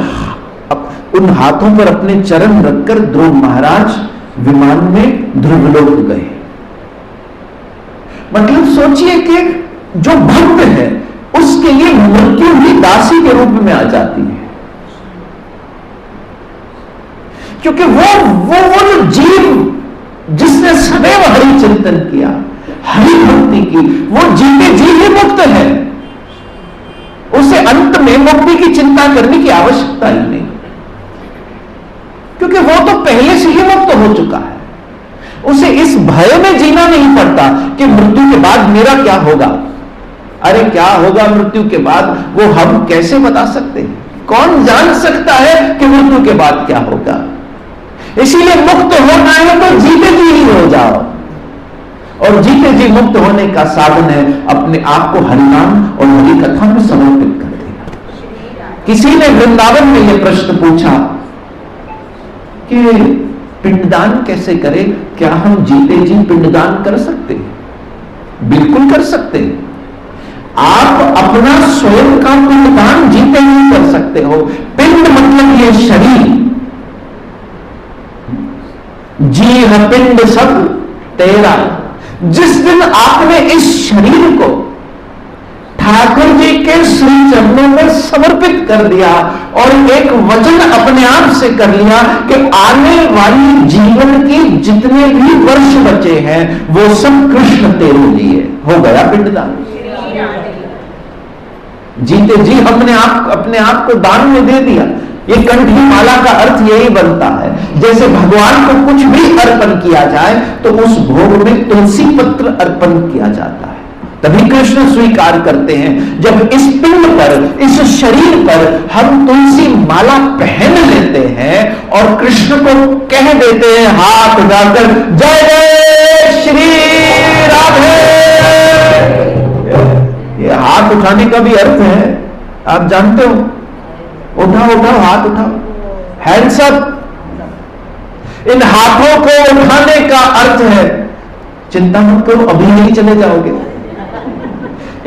उन हाथों पर अपने चरण रखकर ध्रुव महाराज विमान में ध्रुवलोक गए। मतलब सोचिए कि जो भक्त है उसके लिए मृत्यु भी दासी के रूप में आ जाती है, क्योंकि वो जो जीव जिसने सदैव हरि चिंतन किया, हरि भक्ति की, वो जीते जी ही मुक्त है। उसे अंत में मुक्ति की चिंता करने की आवश्यकता ही नहीं, क्योंकि वो तो पहले से ही मुक्त हो चुका है। उसे इस भय में जीना नहीं पड़ता कि मृत्यु के बाद मेरा क्या होगा। अरे क्या होगा मृत्यु के बाद, वो हम कैसे बता सकते हैं? कौन जान सकता है कि मृत्यु के बाद क्या होगा? इसीलिए मुक्त होना है तो जीते जी ही हो जाओ, और जीते जी मुक्त होने का साधन है अपने आप को हरिनाम और हरि कथा में समर्पित कर देना। किसी ने वृंदावन में यह प्रश्न पूछा कि पिंडदान कैसे करें? क्या हम जीते जी पिंडदान कर सकते हैं? बिल्कुल कर सकते हैं। आप अपना स्वयं का पिंडदान जीते ही कर सकते हो। पिंड मतलब ये शरीर, जी है पिंड सब तेरा। जिस दिन आपने इस शरीर को ठाकुर जी के श्री चरणों में समर्पित कर कर दिया और एक वचन अपने आप से कर लिया कि आने वाली जीवन की जितने भी वर्ष बचे हैं वो सब कृष्ण तेरे लिए। हो गया पिंडदान। जीते जी हमने अपने आप को दान में दे दिया। ये कंठी माला का अर्थ यही बनता है, जैसे भगवान को कुछ भी अर्पण किया जाए तो उस भोग में तुलसी पत्र अर्पण किया जाता है, तभी कृष्ण स्वीकार करते हैं। जब इस पिंड पर, इस शरीर पर हम तुलसी माला पहन लेते हैं और कृष्ण को कह देते हैं हाथ उठाकर, जय जय श्री राधे। ये हाथ उठाने का भी अर्थ है, आप जानते हो। उठाओ उठाओ, हाथ उठाओ, हैंड्स अप। इन हाथों को उठाने का अर्थ है, चिंता मत करो अभी नहीं चले जाओगे।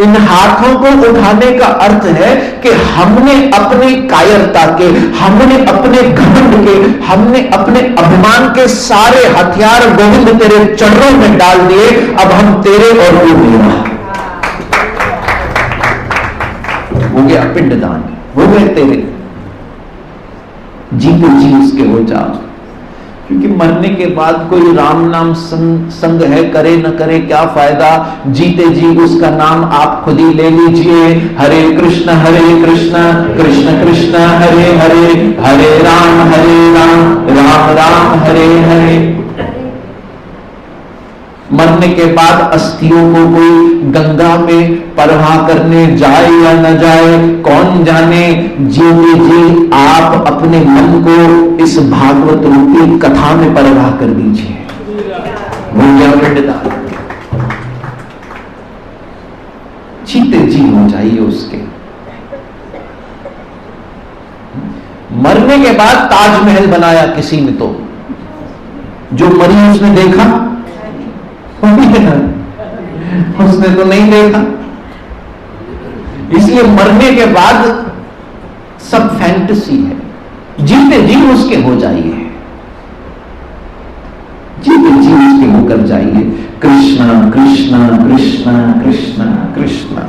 इन हाथों को उठाने का अर्थ है कि हमने अपनी कायरता के, हमने अपने घमंड के, हमने अपने अभिमान के सारे हथियार गोविंद तेरे चरणों में डाल दिए। अब हम तेरे और तू मेरा। हो गया पिंडदान, हो गए तेरे। जीते जी उसके हो जाओ, क्योंकि मरने के बाद कोई राम नाम संग है, करे न करे क्या फायदा। जीते जी उसका नाम आप खुद ही ले लीजिए, हरे कृष्ण कृष्ण कृष्ण हरे हरे, हरे राम राम राम हरे हरे। मरने के बाद अस्थियों को कोई गंगा में परवाह करने जाए या न जाए कौन जाने। जीते जी आप अपने मन को इस भागवत रूपी कथा में परवाह कर दीजिए। हो गया पिंडदान। जीते जी हो जाइए उसके। मरने के बाद ताजमहल बनाया किसी ने, तो जो मरी उसने देखा, उसने तो नहीं देखा। इसलिए मरने के बाद सब फैंटेसी है। जीते जी उसके हो जाइए, जीते जी उसके होकर जाइए। कृष्णा कृष्णा कृष्णा कृष्णा कृष्णा।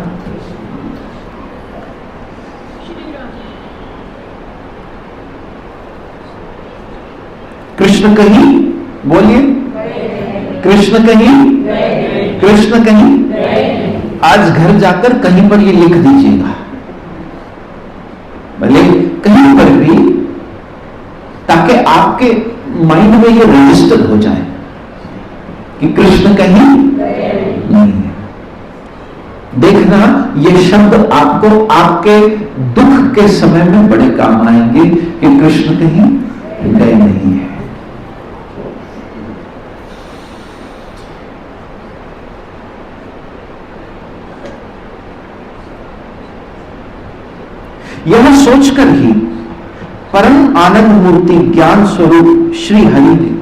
कृष्ण कहीं बोलिए, कृष्ण कहीं, कृष्ण कहीं। आज घर जाकर कहीं पर ये लिख दीजिएगा, भले कहीं पर भी, ताकि आपके माइंड में ये रजिस्टर हो जाए कि कृष्ण कहीं नहीं है। देखना ये शब्द आपको आपके दुख के समय में बड़े काम आएंगे कि कृष्ण कहीं गए नहीं है। यह सोचकर ही परम आनंद मूर्ति ज्ञान स्वरूप श्री हरि ने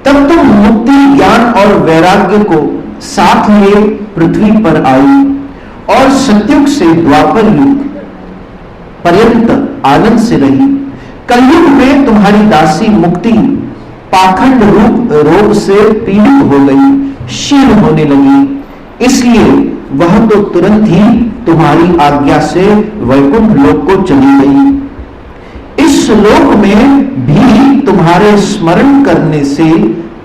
तब तो मुक्ति, ज्ञान और वैराग्य को साथ लिए पृथ्वी पर आई और सतयुग से द्वापर युग पर्यंत आनंद से रही। कलयुग में तुम्हारी दासी मुक्ति पाखंड रूप रोग से पीड़ित हो गई, क्षीण होने लगी। इसलिए वह तो तुरंत ही तुम्हारी आज्ञा से वैकुंठ लोक को चली गई। इस लोक में भी तुम्हारे स्मरण करने से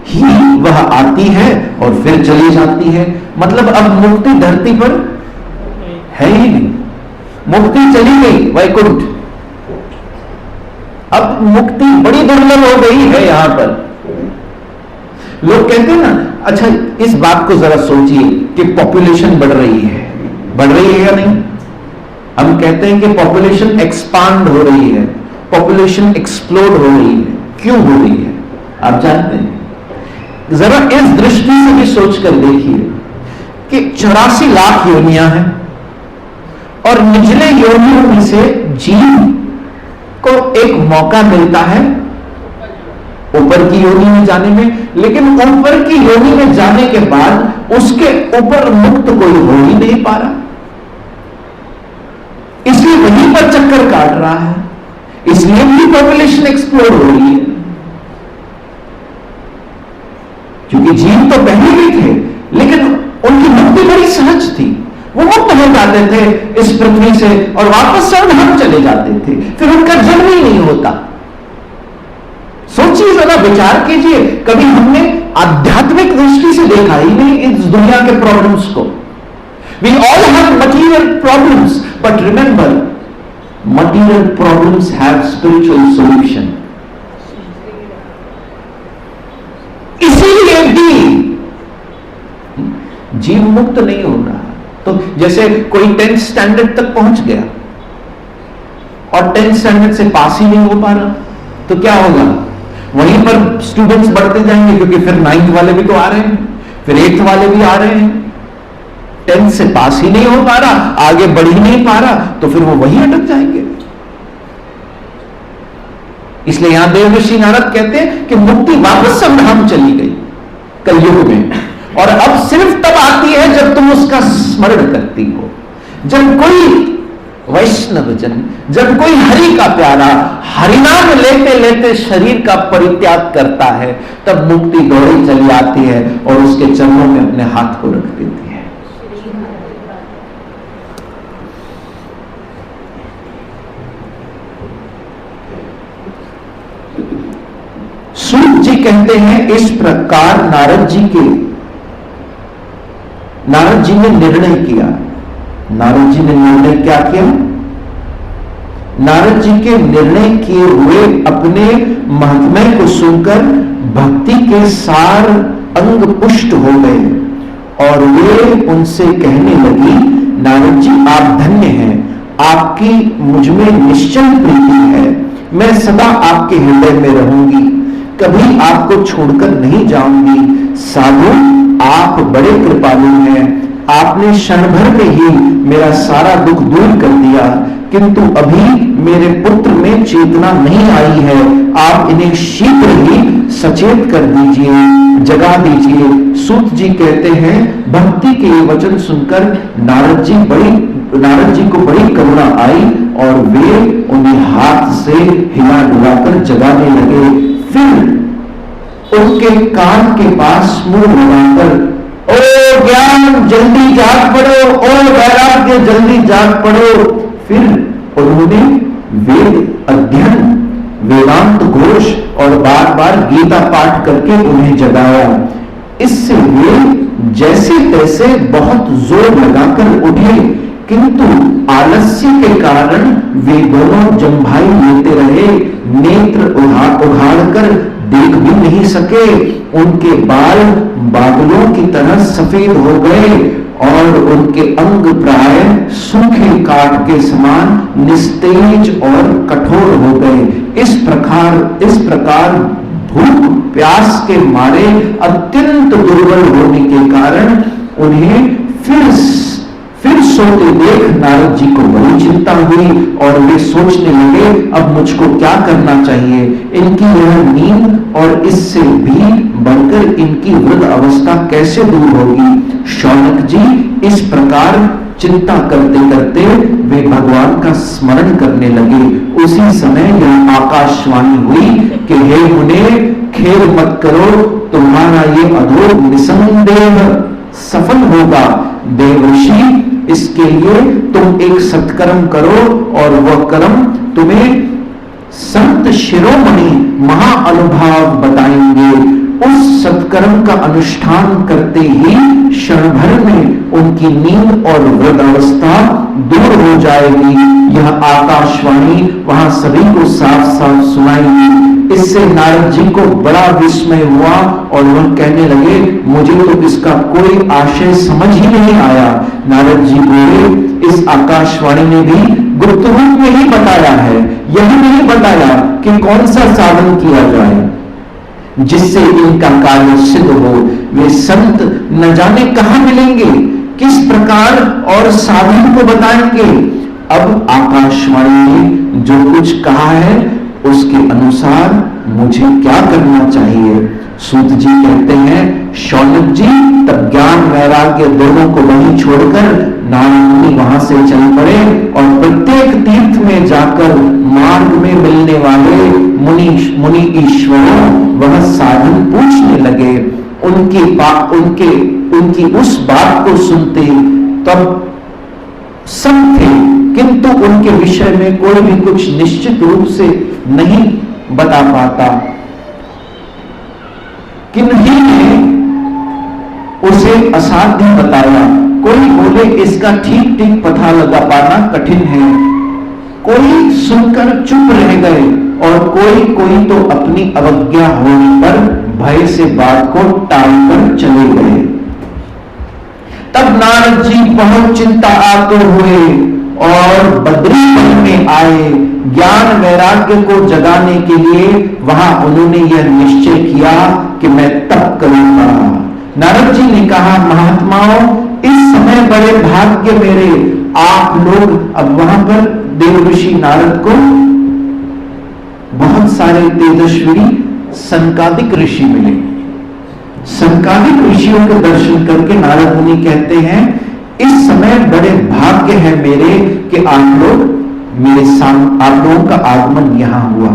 ही वह आती है और फिर चली जाती है। मतलब अब मुक्ति धरती पर है ही नहीं, मुक्ति चली गई वैकुंठ। अब मुक्ति बड़ी दुर्लभ हो गई है यहां पर। लोग कहते हैं ना, अच्छा इस बात को जरा सोचिए कि पॉपुलेशन बढ़ रही है या नहीं। हम कहते हैं कि पॉपुलेशन एक्सपांड हो रही है, पॉपुलेशन एक्सप्लोड हो रही है। क्यों हो रही है आप जानते हैं? जरा इस दृष्टि से भी सोचकर देखिए कि 84 लाख योनियां हैं और निचले योनियों में से जीव को एक मौका मिलता है ऊपर की योनि में जाने में, लेकिन ऊपर की योनि में जाने के बाद उसके ऊपर मुक्त कोई हो ही नहीं पा रहा, इसलिए वहीं पर चक्कर काट रहा है। इसलिए भी पॉपुलेशन एक्सप्लोड हो रही है, क्योंकि जीव तो पहले भी थे लेकिन उनकी मुक्ति बड़ी सहज थी। वो मुक्त हो जाते थे इस पृथ्वी से और वापस स्वर्गधाम चले जाते थे, फिर उनका जन्म ही नहीं होता। सोचिए जरा, विचार कीजिए, कभी हमने आध्यात्मिक दृष्टि से देखा ही नहीं इस दुनिया के प्रॉब्लम्स को। We all have material problems, but remember, material problems have spiritual solution. इसीलिए भी जीव मुक्त नहीं हो रहा। तो जैसे कोई 10th स्टैंडर्ड तक पहुंच गया और 10th स्टैंडर्ड से पास ही नहीं हो पा रहा, तो क्या होगा? वहीं पर स्टूडेंट्स बढ़ते जाएंगे, क्योंकि फिर 9th वाले भी तो आ रहे हैं, फिर 8th वाले भी आ रहे हैं। 10th से पास ही नहीं हो पा रहा, आगे बढ़ ही नहीं पा रहा, तो फिर वो वहीं अटक जाएंगे। इसलिए यहां देवर्षि नारद कहते हैं कि मुक्ति वापस स्वर्गधाम चली गई कलयुग में, और अब सिर्फ तब आती है जब तुम उसका स्मरण करती हो। जब कोई वैष्णव जन, जब कोई हरि का प्यारा हरिनाम लेते लेते शरीर का परित्याग करता है, तब मुक्ति दौड़ी चली आती है और उसके चरणों में अपने हाथ को रख देती है। सूत जी कहते हैं, इस प्रकार नारद जी ने निर्णय किया। नारद जी ने निर्णय क्या किया? नारद जी के निर्णय किए हुए अपने महात्म्य को सुनकर भक्ति के सार अंग पुष्ट हो गए और वे उनसे कहने लगी, नारद जी आप धन्य हैं, आपकी मुझ में निश्चल प्रीति है, मैं सदा आपके हृदय में रहूंगी, कभी आपको छोड़कर नहीं जाऊंगी। साधु आप बड़े कृपालु हैं, आपने क्षण भर में ही मेरा सारा दुख दूर कर दिया, किंतु अभी मेरे पुत्र में चेतना नहीं आई है, आप इन्हें शीघ्र ही सचेत कर दीजिए, जगा दीजिए। सूत जी कहते हैं, भक्ति के ये वचन सुनकर नारद जी को बड़ी करुणा आई और वे उन्हें हाथ से हिला डुलाकर जगाने लगे। फिर उनके कान के पास मुंह लगाकर, ओ ज्ञान जल्दी जाग पड़ो, ओ वैराग्य जल्दी जाग पड़ो। फिर उन्होंने वेद अध्ययन, वेदांत घोष और बार बार गीता पाठ करके उन्हें जगाया। इससे वे जैसे तैसे बहुत जोर लगाकर उठे, किंतु आलस्य के कारण वे दोनों जम्भाई लेते रहे, नेत्र उघाड़ कर देख भी नहीं सके। उनके बाल बादलों की तरह सफेद हो गए और उनके अंग प्राय सूखे काठ के समान निस्तेज और कठोर हो गए। इस प्रकार भूख प्यास के मारे अत्यंत दुर्बल होने के कारण उन्हें फिर सोते देख नारद जी को बड़ी चिंता हुई और वे सोचने लगे, अब मुझको क्या करना चाहिए। इनकी यह नींद और इससे भी बढ़कर इनकी वृद्ध अवस्था कैसे दूर होगी। शौनक जी इस प्रकार चिंता करते करते वे भगवान का स्मरण करने लगे। उसी समय यह आकाशवाणी हुई कि हे मुने, खेद मत करो, तुम्हारा ये अधोग निसंदेह सफल होगा। देवर्षि, इसके लिए तुम एक सत्कर्म करो और वह कर्म तुम्हें संत शिरोमणि महाअनुभाव बताएंगे। उस सत्कर्म का अनुष्ठान करते ही क्षण भर में उनकी नींद और वृद्धावस्था दूर हो जाएगी। यह आकाशवाणी वहां सभी को साफ साफ सुनाई। इससे नारद जी को बड़ा विस्मय हुआ और वह कहने लगे, मुझे तो इसका कोई आशय समझ ही नहीं आया। नारद जी बोले, इस आकाशवाणी ने भी गुप्त रूप में ही बताया है, यही नहीं बताया कि कौन सा साधन किया जाए जिससे इनका कार्य सिद्ध हो। वे संत न जाने कहां मिलेंगे, किस प्रकार और साधन को बताएंगे। अब आकाशवाणी ने जो कुछ कहा है उसके अनुसार मुझे क्या करना चाहिए। सूत जी कहते हैं, शौनक जी तब ज्ञान वैराग्य दोनों को वहीं छोड़कर नारद मुनि वहां से चल पड़े और प्रत्येक तीर्थ में जाकर मार्ग में मिलने वाले मुनि ईश्वरों वह साधन पूछने लगे। उनकी उस बात को सुनते तब सब थे, किंतु उनके विषय में कोई भी कुछ निश्चित रूप से नहीं बता पाता। किन्हीं ने उसे असाध्य बताया। कोई बोले इसका ठीक ठीक पता लगा पाना कठिन है। कोई सुनकर चुप रह गए और कोई तो अपनी अवज्ञा होने पर भय से बात को टालकर चले गए। तब नारद जी बहुत चिंता आतुर हुए और बद्री वन में आए। ज्ञान वैराग्य को जगाने के लिए वहां उन्होंने यह निश्चय किया कि मैं तप करूंगा। नारद जी ने कहा, महात्माओं, इस समय बड़े भाग्य मेरे, आप लोग। अब वहां पर देव ऋषि नारद को बहुत सारे तेजस्वी संकादिक ऋषि मिले। संकादिक ऋषियों के दर्शन करके नारद मुनि कहते हैं, इस समय बड़े भाग्य है मेरे कि आप लोगों का आगमन यहां हुआ।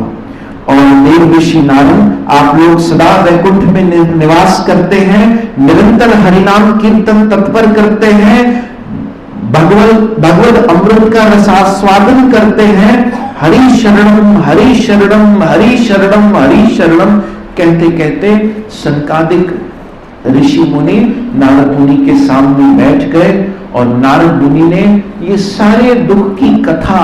और देव ऋषि नारद, आप लोग सदा वैकुंठ में निवास करते हैं, निरंतर हरिनाम कीर्तन तत्पर करते हैं, भगवत अमृत का रसास्वादन करते हैं। हरि शरणम हरि शरणम हरि शरणम हरि शरणम कहते कहते संकादिक ऋषि मुनि नारद मुनि के सामने बैठ गए और नारद मुनि ने ये सारे दुख की कथा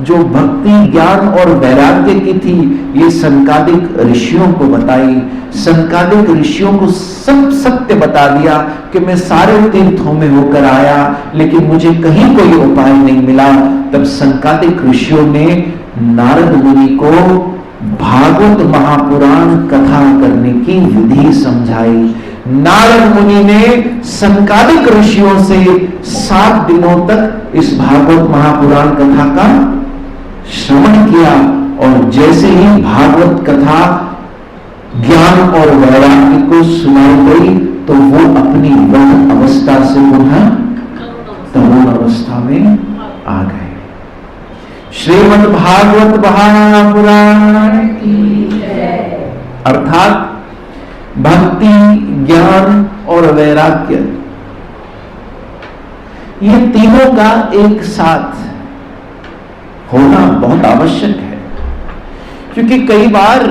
जो भक्ति ज्ञान और वैराग्य की थी, ये संकादिक ऋषियों को बताई। संकादिक ऋषियों को सब सत्य बता दिया कि मैं सारे तीर्थों में होकर आया, लेकिन मुझे कहीं कोई उपाय नहीं मिला। तब संकादिक ऋषियों ने नारद मुनि को भागवत महापुराण कथा करने की विधि समझाई। नारद मुनि ने संकादिक ऋषियों से 7 दिनों तक इस भागवत महापुराण कथा का श्रवण किया और जैसे ही भागवत कथा ज्ञान और वैराग्य को सुनाई गई तो वो अपनी वह अवस्था से पुनः तरुण अवस्था में आ गए। श्रीमद् भागवत महापुराण अर्थात भक्ति ज्ञान और वैराग्य, ये तीनों का एक साथ होना बहुत आवश्यक है। क्योंकि कई बार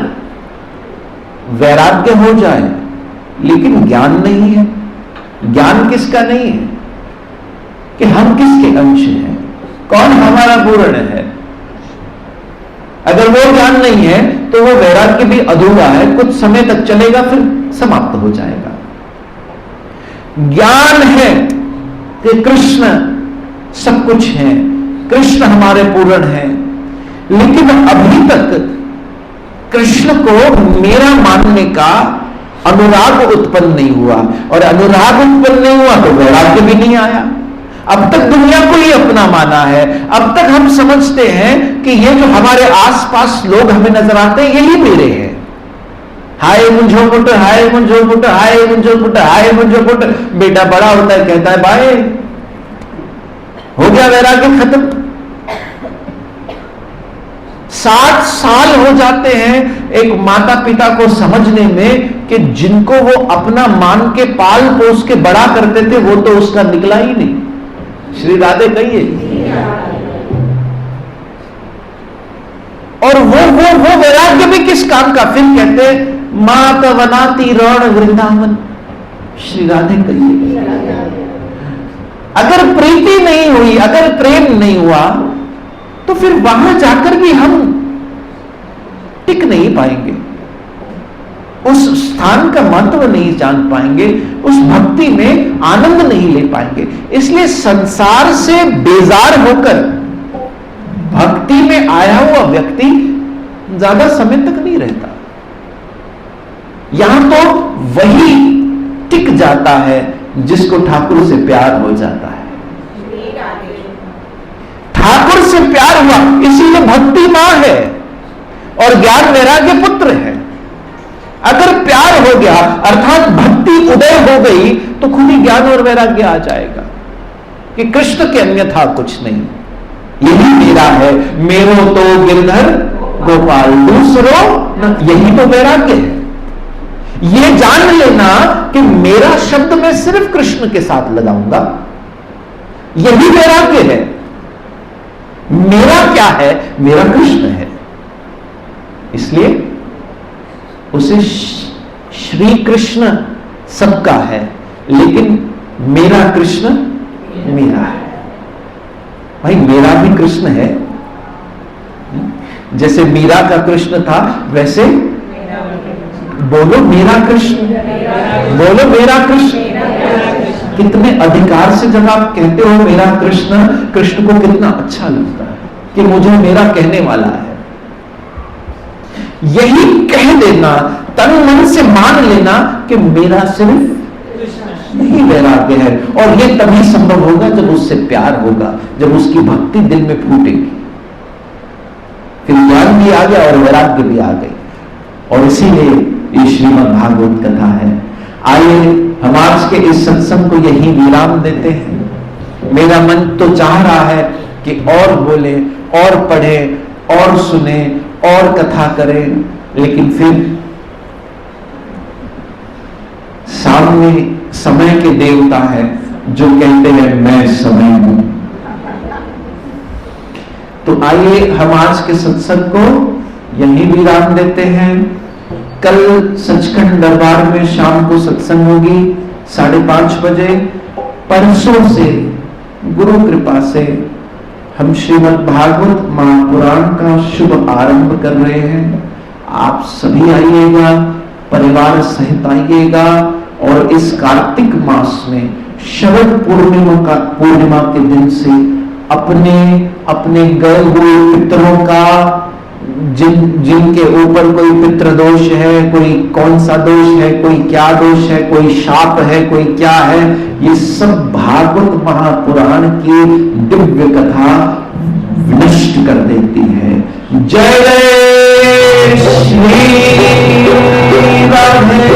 वैराग्य हो जाए लेकिन ज्ञान नहीं है। ज्ञान किसका नहीं है कि हम किसके अंश हैं, कौन हमारा पूर्ण है। अगर वो ज्ञान नहीं है तो वो वैराग्य भी अधूरा है, कुछ समय तक चलेगा फिर समाप्त हो जाएगा। ज्ञान है कि कृष्ण सब कुछ है, कृष्ण हमारे पूर्ण हैं, लेकिन अभी तक कृष्ण को मेरा मानने का अनुराग उत्पन्न नहीं हुआ, और अनुराग उत्पन्न नहीं हुआ तो वैराग्य भी नहीं आया। अब तक दुनिया को ही अपना माना है। अब तक हम समझते हैं कि ये जो हमारे आसपास लोग हमें नजर आते हैं यही मेरे हैं। हाय मुंझो पुट, हाय मुंझो पुट, हाय मुंझो पुट, हाय मुंझो पुट। बेटा बड़ा होता है कहता है बाय, हो गया वैराग्य खत्म। 60 साल हो जाते हैं एक माता पिता को समझने में कि जिनको वो अपना मान के पाल पोस के बड़ा करते थे वो तो उसका निकला ही नहीं। श्री राधे कहिए। और वो वैराग्य भी किस काम का? फिर कहते मात वनाती रण वृंदावन। श्री राधे कहिए। अगर प्रीति नहीं हुई, अगर प्रेम नहीं हुआ तो फिर वहां जाकर भी हम टिक नहीं पाएंगे, उस स्थान का महत्व नहीं जान पाएंगे, उस भक्ति में आनंद नहीं ले पाएंगे। इसलिए संसार से बेजार होकर भक्ति में आया हुआ व्यक्ति ज्यादा समय तक नहीं रहता। यहां तो वही टिक जाता है जिसको ठाकुर से प्यार हो जाता है। ठाकुर से प्यार हुआ इसीलिए भक्ति मां है और ज्ञान वैराग्य पुत्र है। अगर प्यार हो गया अर्थात भक्ति उदय हो गई तो खुद ही ज्ञान और वैराग्य आ जाएगा कि कृष्ण के अन्यथा कुछ नहीं, यही मेरा है, मेरो तो गिरधर गोपाल, दूसरो न। यही तो वैराग्य है। यह जान लेना कि मेरा शब्द मैं सिर्फ कृष्ण के साथ लगाऊंगा, यही वैराग्य है। क्या है? मेरा कृष्ण है। इसलिए उसे श्री कृष्ण सबका है, लेकिन मेरा कृष्ण मेरा है। भाई मेरा भी कृष्ण है, जैसे मीरा का कृष्ण था वैसे बोलो मेरा कृष्ण, बोलो मेरा कृष्ण। कितने अधिकार से जब आप कहते हो मेरा कृष्ण, कृष्ण को कितना अच्छा लगता है कि मुझे मेरा कहने वाला है। यही कह देना, तन मन से मान लेना कि मेरा सिर्फ यही वैराग्य है, और यह तभी संभव होगा जब उससे प्यार होगा, जब उसकी भक्ति दिल में फूटेगी। फिर ज्ञान भी आ गया और वैराग्य भी आ गई। और इसीलिए ये श्रीमद् भागवत कथा है। आइए हम आज के इस सत्संग को यही विराम देते हैं। मेरा मन तो चाह रहा है कि और बोले, और पढ़े, और सुने, और कथा करें, लेकिन फिर सामने समय के देवता है जो कहते हैं मैं समय हूं। तो आइए हम आज के सत्संग को यही विराम देते हैं। कल सचखंड दरबार में शाम को सत्संग होगी 5:30 बजे। परसों से गुरु कृपा से हम श्रीमद् भागवत महापुराण का शुभ आरंभ कर रहे हैं। आप सभी आइएगा, परिवार सहित आइएगा, और इस कार्तिक मास में शरद पूर्णिमा के दिन से अपने अपने गए हुए पितरों का, जिनके ऊपर कोई पितृ दोष है, कोई कौन सा दोष है, कोई क्या दोष है, कोई शाप है, कोई क्या है, ये सब भागवत महापुराण की दिव्य कथा विनष्ट कर देती है। जय जय श्री राधे,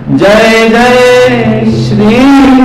जय जय श्री